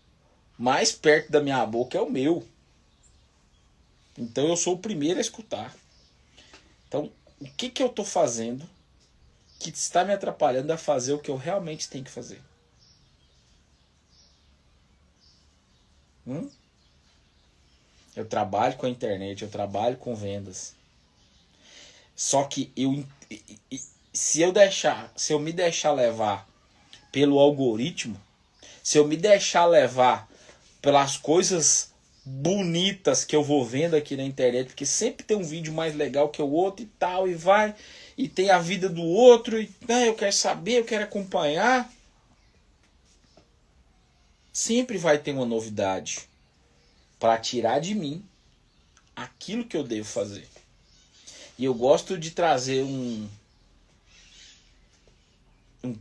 mais perto da minha boca é o meu. Então eu sou o primeiro a escutar. Então, o que eu estou fazendo que está me atrapalhando a fazer o que eu realmente tenho que fazer? Eu trabalho com a internet, eu trabalho com vendas. Só que se eu me deixar levar pelo algoritmo, se eu me deixar levar pelas coisas bonitas que eu vou vendo aqui na internet, porque sempre tem um vídeo mais legal que o outro e tal, e vai, e tem a vida do outro, e eu quero saber, eu quero acompanhar. Sempre vai ter uma novidade para tirar de mim aquilo que eu devo fazer. E eu gosto de trazer um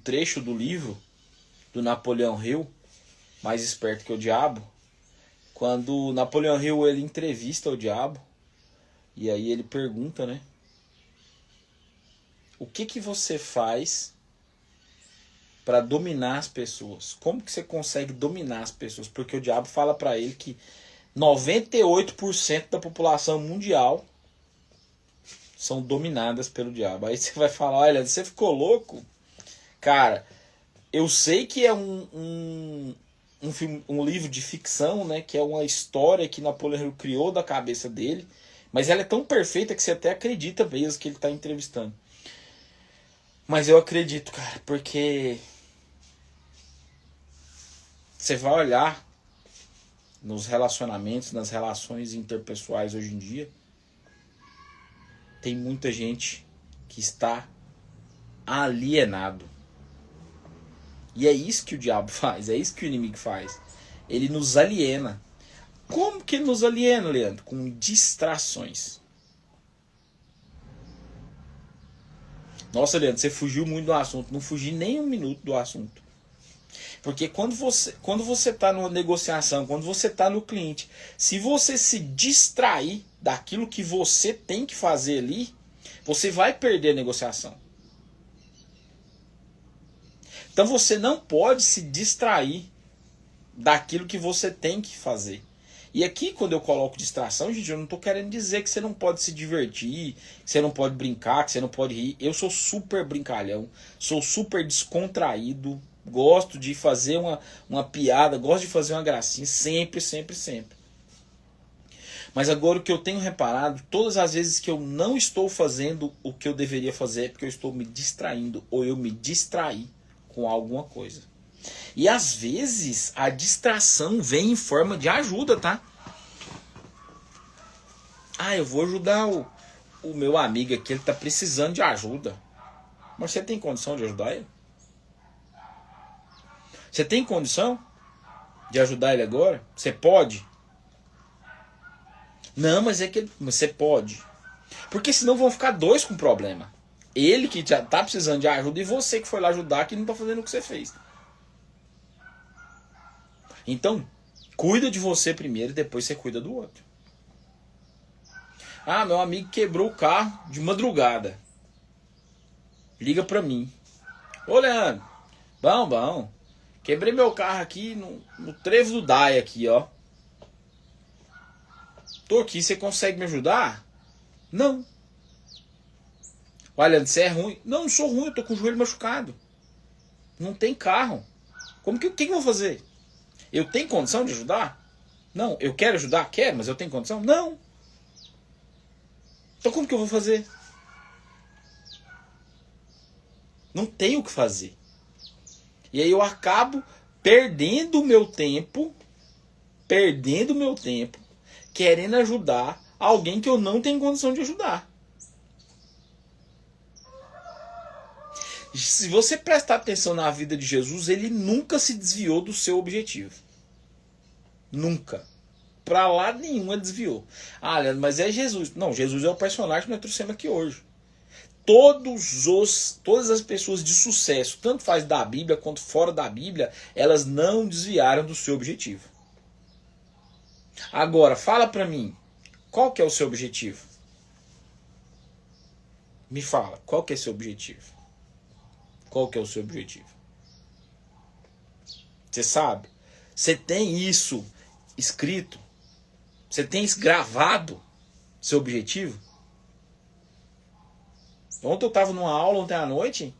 trecho do livro do Napoleão Hill, Mais Esperto que o Diabo, quando Napoleão Hill ele entrevista o diabo, e aí ele pergunta, né? O que você faz para dominar as pessoas? Como que você consegue dominar as pessoas? Porque o diabo fala para ele que 98% da população mundial são dominadas pelo diabo. Aí você vai falar, olha, você ficou louco? Cara, eu sei que é um livro de ficção, né? Que é uma história que Napoleão Hill criou da cabeça dele. Mas ela é tão perfeita que você até acredita mesmo que ele está entrevistando. Mas eu acredito, cara, porque você vai olhar nos relacionamentos, nas relações interpessoais hoje em dia, tem muita gente que está alienado. E é isso que o diabo faz, é isso que o inimigo faz. Ele nos aliena. Como que ele nos aliena, Leandro? Com distrações. Nossa, Leandro, você fugiu muito do assunto. Não fugi nem um minuto do assunto. Porque quando você está numa negociação, quando você está no cliente, se você se distrair daquilo que você tem que fazer ali, você vai perder a negociação. Então você não pode se distrair daquilo que você tem que fazer. E aqui, quando eu coloco distração, gente, eu não estou querendo dizer que você não pode se divertir, que você não pode brincar, que você não pode rir. Eu sou super brincalhão, sou super descontraído, gosto de fazer uma piada, gosto de fazer uma gracinha, sempre, sempre, sempre. Mas agora o que eu tenho reparado, todas as vezes que eu não estou fazendo o que eu deveria fazer, é porque eu estou me distraindo, ou eu me distraí com alguma coisa. E às vezes a distração vem em forma de ajuda, tá? Ah, eu vou ajudar o meu amigo aqui, ele tá precisando de ajuda. Mas você tem condição de ajudar ele? Você tem condição de ajudar ele agora? Você pode? Não, mas é que você pode. Porque senão vão ficar dois com problema. Ele que já tá precisando de ajuda e você que foi lá ajudar que não tá fazendo o que você fez. Então, cuida de você primeiro e depois você cuida do outro. Ah, meu amigo quebrou o carro de madrugada. Liga pra mim. Ô, Leandro, bom. Quebrei meu carro aqui no trevo do Dai aqui, ó. Tô aqui, você consegue me ajudar? Não. Olha, você é ruim? Não sou ruim, eu tô com o joelho machucado. Não tem carro. O que eu vou fazer? Eu tenho condição de ajudar? Não. Eu quero ajudar? Quero, mas eu tenho condição? Não. Então como que eu vou fazer? Não tenho o que fazer. E aí eu acabo perdendo o meu tempo, querendo ajudar alguém que eu não tenho condição de ajudar. Se você prestar atenção na vida de Jesus, ele nunca se desviou do seu objetivo. Nunca. Pra lá nenhuma desviou. Ah, Leandro, mas é Jesus. Não, Jesus é o personagem que nós trouxemos aqui hoje. Todas as pessoas de sucesso, tanto faz da Bíblia quanto fora da Bíblia, elas não desviaram do seu objetivo. Agora, fala pra mim, qual que é o seu objetivo? Me fala, qual que é o seu objetivo? Qual que é o seu objetivo? Você sabe? Você tem isso escrito? Você tem isso gravado? Seu objetivo? Ontem eu estava numa aula, ontem à noite,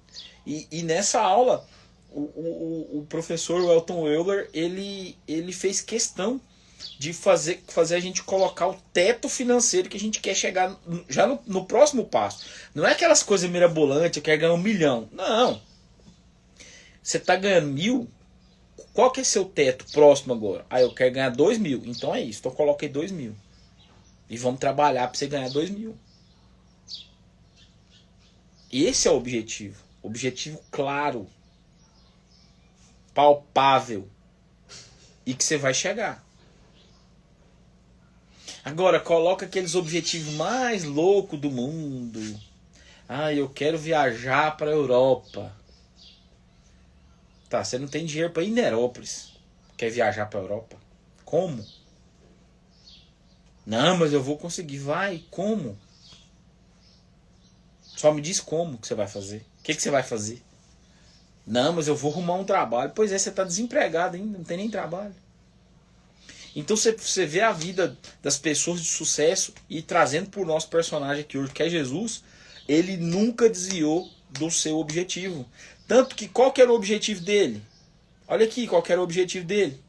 e nessa aula o professor Elton Euler, ele fez questão de fazer a gente colocar o teto financeiro que a gente quer chegar já no próximo passo. Não é aquelas coisas mirabolantes, eu quero ganhar 1 milhão. Não. Você está ganhando 1.000, qual que é seu teto próximo agora? Ah, eu quero ganhar 2.000. Então é isso, então coloquei 2.000. E vamos trabalhar para você ganhar 2.000. Esse é o objetivo. Objetivo claro, palpável, e que você vai chegar. Agora, coloca aqueles objetivos mais loucos do mundo. Ah, eu quero viajar para a Europa. Tá, você não tem dinheiro para ir em Nerópolis. Quer viajar para a Europa? Como? Não, mas eu vou conseguir. Vai, como? Só me diz como que você vai fazer. O que você vai fazer? Não, mas eu vou arrumar um trabalho. Pois é, você está desempregado ainda, não tem nem trabalho. Então você vê a vida das pessoas de sucesso e trazendo para o nosso personagem aqui hoje, que é Jesus, ele nunca desviou do seu objetivo. Tanto que qual que era o objetivo dele? Olha aqui, qual que era o objetivo dele?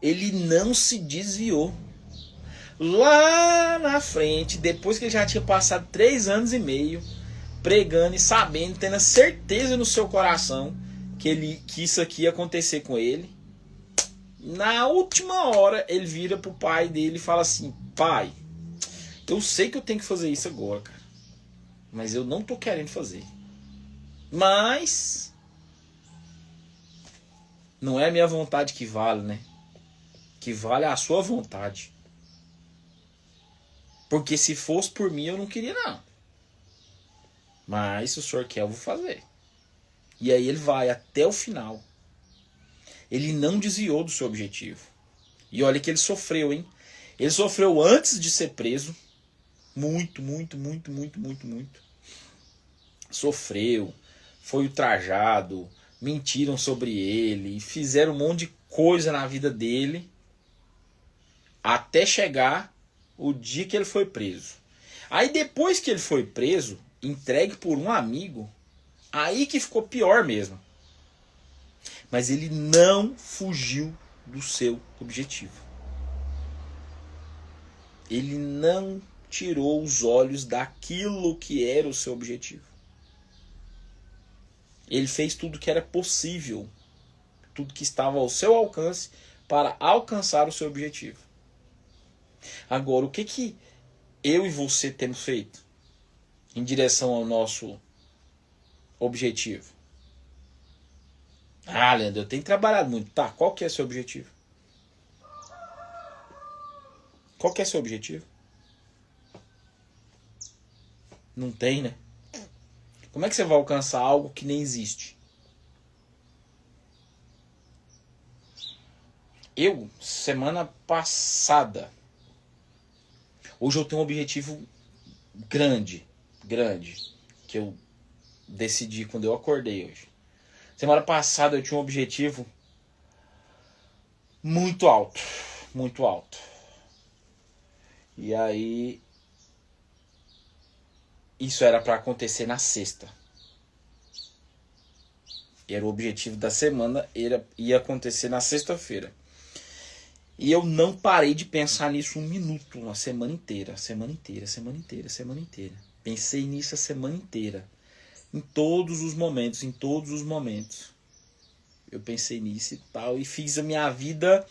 Ele não se desviou. Lá na frente, depois que ele já tinha passado 3 anos e meio, pregando e sabendo, tendo a certeza no seu coração que isso aqui ia acontecer com ele, na última hora ele vira pro pai dele e fala assim: pai, eu sei que eu tenho que fazer isso agora, cara, mas eu não tô querendo fazer. Mas não é a minha vontade que vale, né? Que vale a sua vontade. Porque se fosse por mim eu não queria não. Mas se o senhor quer eu vou fazer. E aí ele vai até o final. Ele não desviou do seu objetivo. E olha que ele sofreu, hein? Ele sofreu antes de ser preso. Muito. Sofreu. Foi ultrajado. mentiram sobre ele, fizeram um monte de coisa na vida dele, até chegar o dia que ele foi preso. Aí depois que ele foi preso, entregue por um amigo, aí que ficou pior mesmo. Mas ele não fugiu do seu objetivo. Ele não tirou os olhos daquilo que era o seu objetivo. Ele fez tudo que era possível, tudo que estava ao seu alcance para alcançar o seu objetivo. Agora, o que eu e você temos feito em direção ao nosso objetivo? Ah, Leandro, eu tenho trabalhado muito. Tá, qual que é o seu objetivo? Qual que é o seu objetivo? Não tem, né? Como é que você vai alcançar algo que nem existe? Eu, semana passada, hoje eu tenho um objetivo grande, que eu decidi quando eu acordei hoje. Semana passada eu tinha um objetivo muito alto, muito alto. E aí, isso era para acontecer na sexta. Era o objetivo da semana, ia acontecer na sexta-feira. E eu não parei de pensar nisso um minuto, a semana inteira. Pensei nisso a semana inteira. Em todos os momentos. Eu pensei nisso e tal. E fiz a minha vida.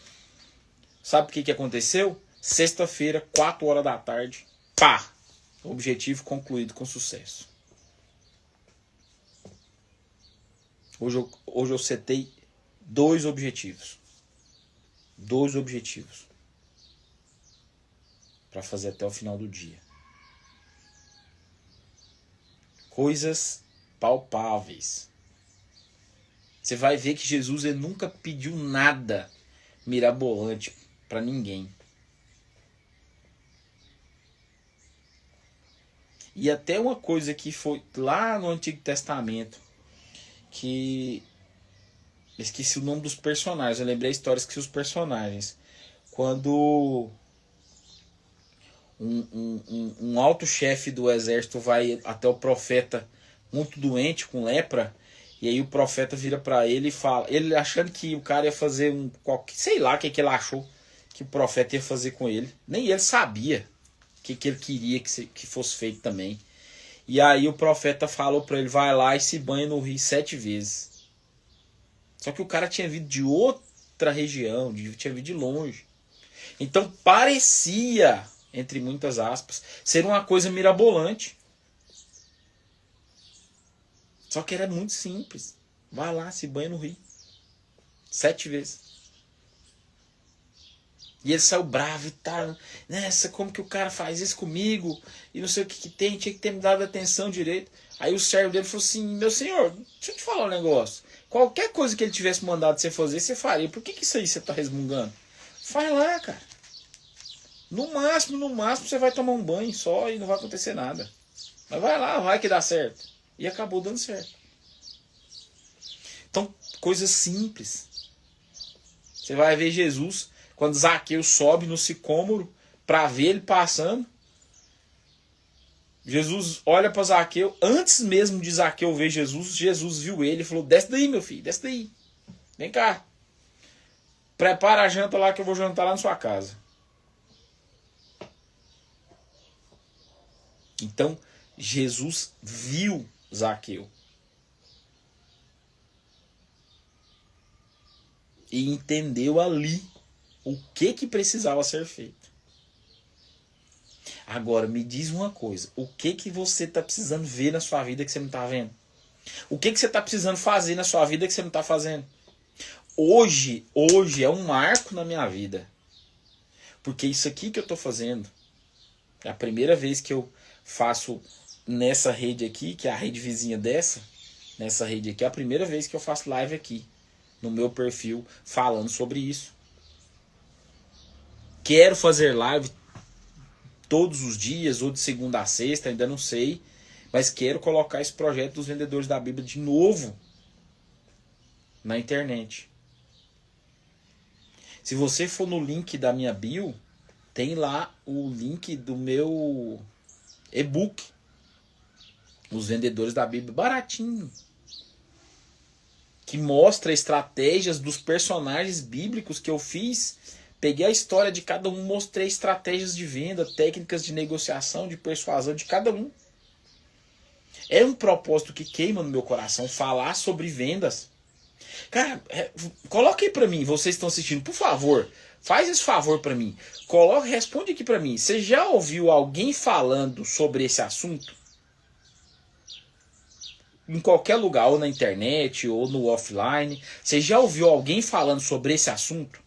Sabe o que aconteceu? Sexta-feira, 4 horas da tarde. Pá! Objetivo concluído com sucesso. Hoje eu setei 2 objetivos. 2 objetivos. Para fazer até o final do dia. Coisas palpáveis. Você vai ver que Jesus ele nunca pediu nada mirabolante para ninguém. E até uma coisa que foi lá no Antigo Testamento, que esqueci o nome dos personagens, eu lembrei a história, esqueci os personagens. Quando um alto chefe do exército vai até o profeta muito doente, com lepra, e aí o profeta vira para ele e fala, ele achando que o cara ia fazer sei lá o que ele achou que o profeta ia fazer com ele, nem ele sabia o que ele queria que fosse feito também. E aí o profeta falou para ele, vai lá e se banha no rio 7 vezes. Só que o cara tinha vindo de outra região, tinha vindo de longe. Então parecia, entre muitas aspas, ser uma coisa mirabolante. Só que era muito simples. Vai lá, se banha no rio. 7 vezes. E ele saiu bravo e tal. Nessa, como que o cara faz isso comigo? E não sei o que tem, tinha que ter me dado atenção direito. Aí o servo dele falou assim, meu senhor, deixa eu te falar um negócio. Qualquer coisa que ele tivesse mandado você fazer, você faria. Por que isso aí você tá resmungando? Vai lá, cara. No máximo, você vai tomar um banho só e não vai acontecer nada. Mas vai lá, vai que dá certo. E acabou dando certo. Então, coisas simples. Você vai ver Jesus, quando Zaqueu sobe no sicômoro para ver ele passando. Jesus olha para Zaqueu, antes mesmo de Zaqueu ver Jesus, Jesus viu ele e falou, desce daí meu filho, desce daí. Vem cá. Prepara a janta lá que eu vou jantar lá na sua casa. Então, Jesus viu Zaqueu. E entendeu ali o que precisava ser feito. Agora, me diz uma coisa. O que você está precisando ver na sua vida que você não está vendo? O que você está precisando fazer na sua vida que você não está fazendo? Hoje é um marco na minha vida. Porque isso aqui que eu estou fazendo é a primeira vez que eu faço nessa rede aqui, que é a rede vizinha dessa. Nessa rede aqui é a primeira vez que eu faço live aqui. No meu perfil, falando sobre isso. Quero fazer live todos os dias, ou de segunda a sexta, ainda não sei. Mas quero colocar esse projeto dos vendedores da Bíblia de novo. na internet. Se você for no link da minha bio, tem lá o link do meu e-book. Os Vendedores da Bíblia, baratinho. Que mostra estratégias dos personagens bíblicos que eu fiz. Peguei a história de cada um, mostrei estratégias de venda, técnicas de negociação, de persuasão de cada um. É um propósito que queima no meu coração, falar sobre vendas. Cara, coloque aí pra mim, vocês estão assistindo, por favor, faz esse favor pra mim. Responde aqui pra mim, você já ouviu alguém falando sobre esse assunto? Em qualquer lugar, ou na internet, ou no offline. Você já ouviu alguém falando sobre esse assunto?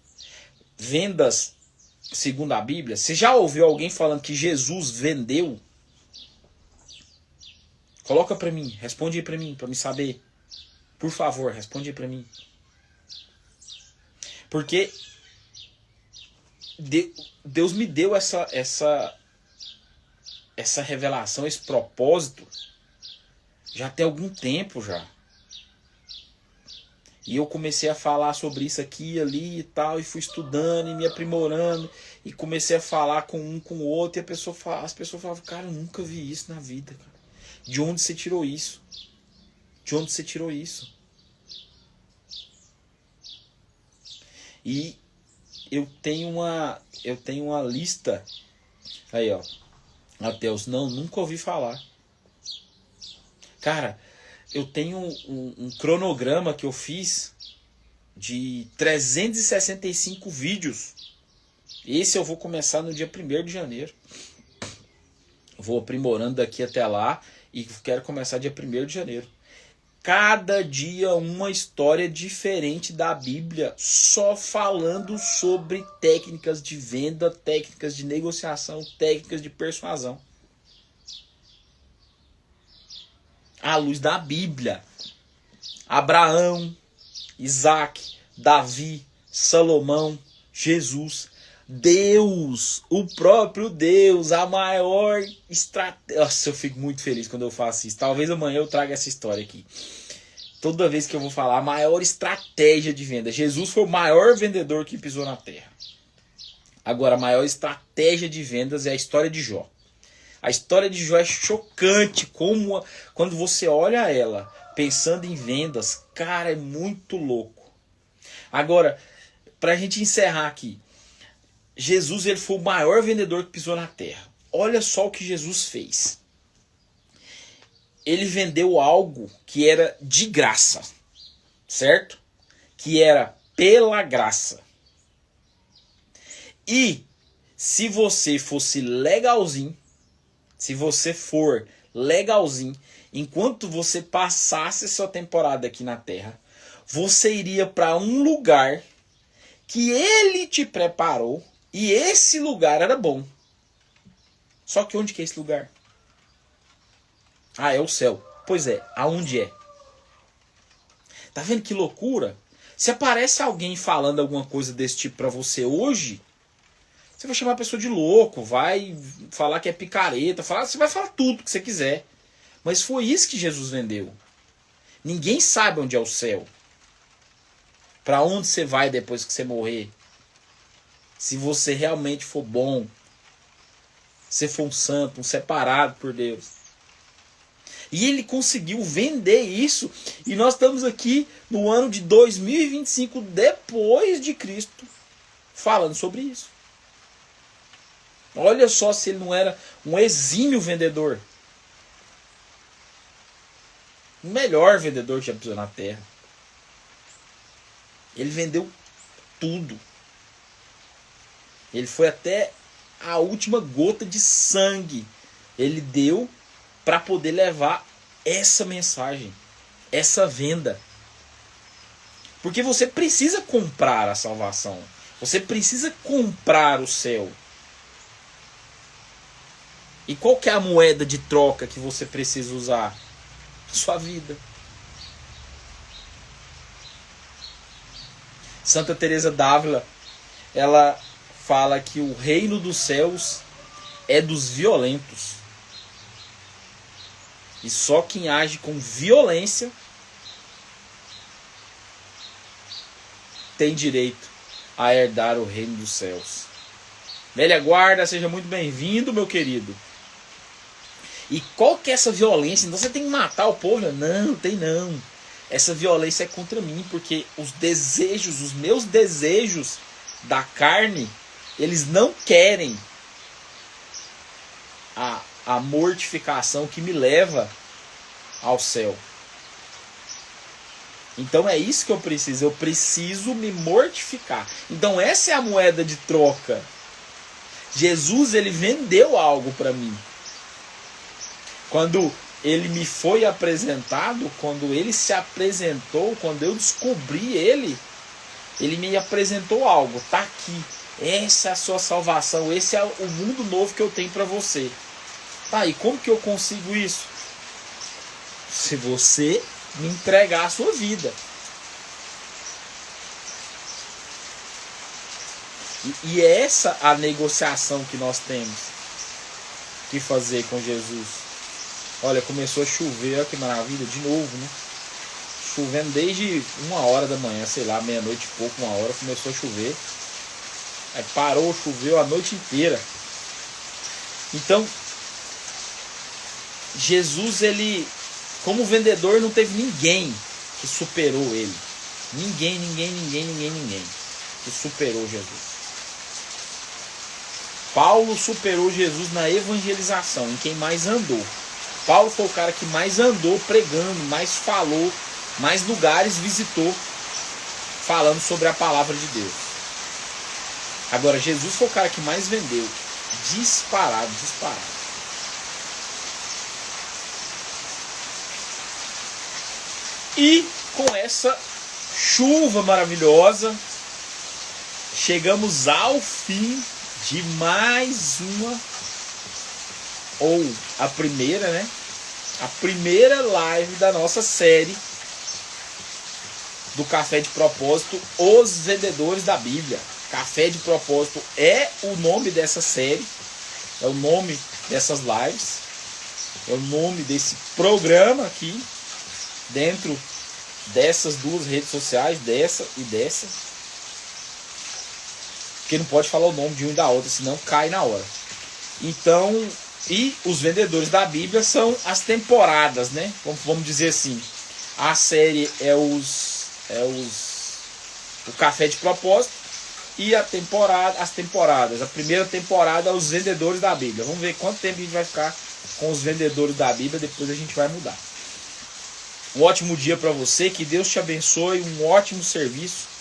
Vendas segundo a Bíblia? Você já ouviu alguém falando que Jesus vendeu? Coloca pra mim, responde aí pra mim saber. Por favor, responde aí pra mim. Porque Deus me deu essa revelação, esse propósito, já tem algum tempo já. E eu comecei a falar sobre isso aqui, ali e tal, e fui estudando e me aprimorando, e comecei a falar com um, com o outro, e as pessoas falavam, cara, eu nunca vi isso na vida, cara. De onde você tirou isso? De onde você tirou isso? E eu tenho uma lista. Aí, ó. Mateus, não, nunca ouvi falar. Cara, eu tenho um cronograma que eu fiz de 365 vídeos. Esse eu vou começar no dia 1º de janeiro. Vou aprimorando daqui até lá e quero começar dia 1º de janeiro. Cada dia uma história diferente da Bíblia, só falando sobre técnicas de venda, técnicas de negociação, técnicas de persuasão. À luz da Bíblia. Abraão, Isaac, Davi, Salomão, Jesus, Deus, o próprio Deus, a maior estratégia. Nossa, eu fico muito feliz quando eu faço isso. Talvez amanhã eu traga essa história aqui. Toda vez que eu vou falar, a maior estratégia de venda. Jesus foi o maior vendedor que pisou na terra. Agora, a maior estratégia de vendas é a história de Jó. A história de Jó é chocante. Quando você olha ela, pensando em vendas, cara, é muito louco. Agora, pra gente encerrar aqui. Jesus, ele foi o maior vendedor que pisou na terra. Olha só o que Jesus fez. Ele vendeu algo que era de graça, certo? Que era pela graça. E se você fosse legalzinho, se você for legalzinho, enquanto você passasse sua temporada aqui na terra, você iria para um lugar que ele te preparou. E esse lugar era bom. Só que onde que é esse lugar? Ah, é o céu. Pois é, aonde é? Tá vendo que loucura? Se aparece alguém falando alguma coisa desse tipo pra você hoje, você vai chamar a pessoa de louco, vai falar que é picareta, você vai falar tudo que você quiser. Mas foi isso que Jesus vendeu. Ninguém sabe onde é o céu. Pra onde você vai depois que você morrer? Se você realmente for bom, se for um santo, um separado por Deus. E ele conseguiu vender isso. E nós estamos aqui no ano de 2025, depois de Cristo, falando sobre isso. Olha só se ele não era um exímio vendedor. O melhor vendedor que já pisou na terra. Ele vendeu tudo. Ele foi até a última gota de sangue. Ele deu para poder levar essa mensagem, essa venda. Porque você precisa comprar a salvação. Você precisa comprar o céu. E qual que é a moeda de troca que você precisa usar? Sua vida. Santa Teresa d'Ávila, ela fala que o reino dos céus é dos violentos. E só quem age com violência tem direito a herdar o reino dos céus. Velha guarda, seja muito bem-vindo, meu querido. E qual que é essa violência? Então você tem que matar o povo? Não, tem não. Essa violência é contra mim, porque os meus desejos da carne, eles não querem a mortificação que me leva ao céu. Então é isso que eu preciso me mortificar. Então essa é a moeda de troca. Jesus, ele vendeu algo para mim. Quando ele me foi apresentado, quando ele se apresentou, quando eu descobri ele me apresentou algo. Tá aqui. Essa é a sua salvação. Esse é o mundo novo que eu tenho para você. Tá, e como que eu consigo isso? Se você me entregar a sua vida. E é essa a negociação que nós temos que fazer com Jesus. Olha, começou a chover, olha que maravilha, de novo, né? Chovendo desde 1h da manhã, sei lá, meia-noite e pouco, 1h, começou a chover. Aí parou, choveu a noite inteira. Então, Jesus, ele, como vendedor, não teve ninguém que superou ele. Ninguém que superou Jesus. Paulo superou Jesus na evangelização, em quem mais andou. Paulo foi o cara que mais andou pregando, mais falou, mais lugares visitou, falando sobre a palavra de Deus. Agora, Jesus foi o cara que mais vendeu. Disparado. E com essa chuva maravilhosa, chegamos ao fim de mais uma, ou a primeira, né? A primeira live da nossa série do Café de Propósito, Os Vendedores da Bíblia. Café de Propósito é o nome dessa série, é o nome dessas lives, é o nome desse programa aqui, dentro dessas duas redes sociais, dessa e dessa. Porque não pode falar o nome de um e da outra, senão cai na hora. Então, e os vendedores da Bíblia são as temporadas, né? Vamos dizer assim. A série é o Café de Propósito e as temporadas. A primeira temporada é os vendedores da Bíblia. Vamos ver quanto tempo a gente vai ficar com os vendedores da Bíblia, depois a gente vai mudar. Um ótimo dia para você, que Deus te abençoe, um ótimo serviço.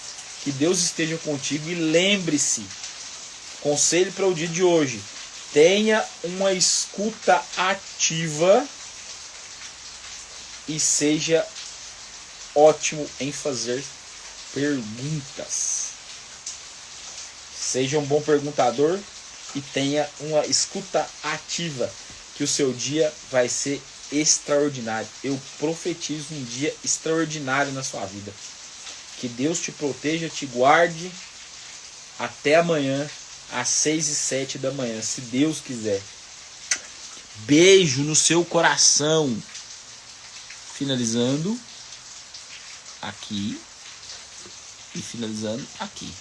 Que Deus esteja contigo e lembre-se, conselho para o dia de hoje, tenha uma escuta ativa e seja ótimo em fazer perguntas. Seja um bom perguntador e tenha uma escuta ativa, que o seu dia vai ser extraordinário. Eu profetizo um dia extraordinário na sua vida. Que Deus te proteja, te guarde. Até amanhã, às 6h07 da manhã, se Deus quiser. Beijo no seu coração. Finalizando aqui e finalizando aqui.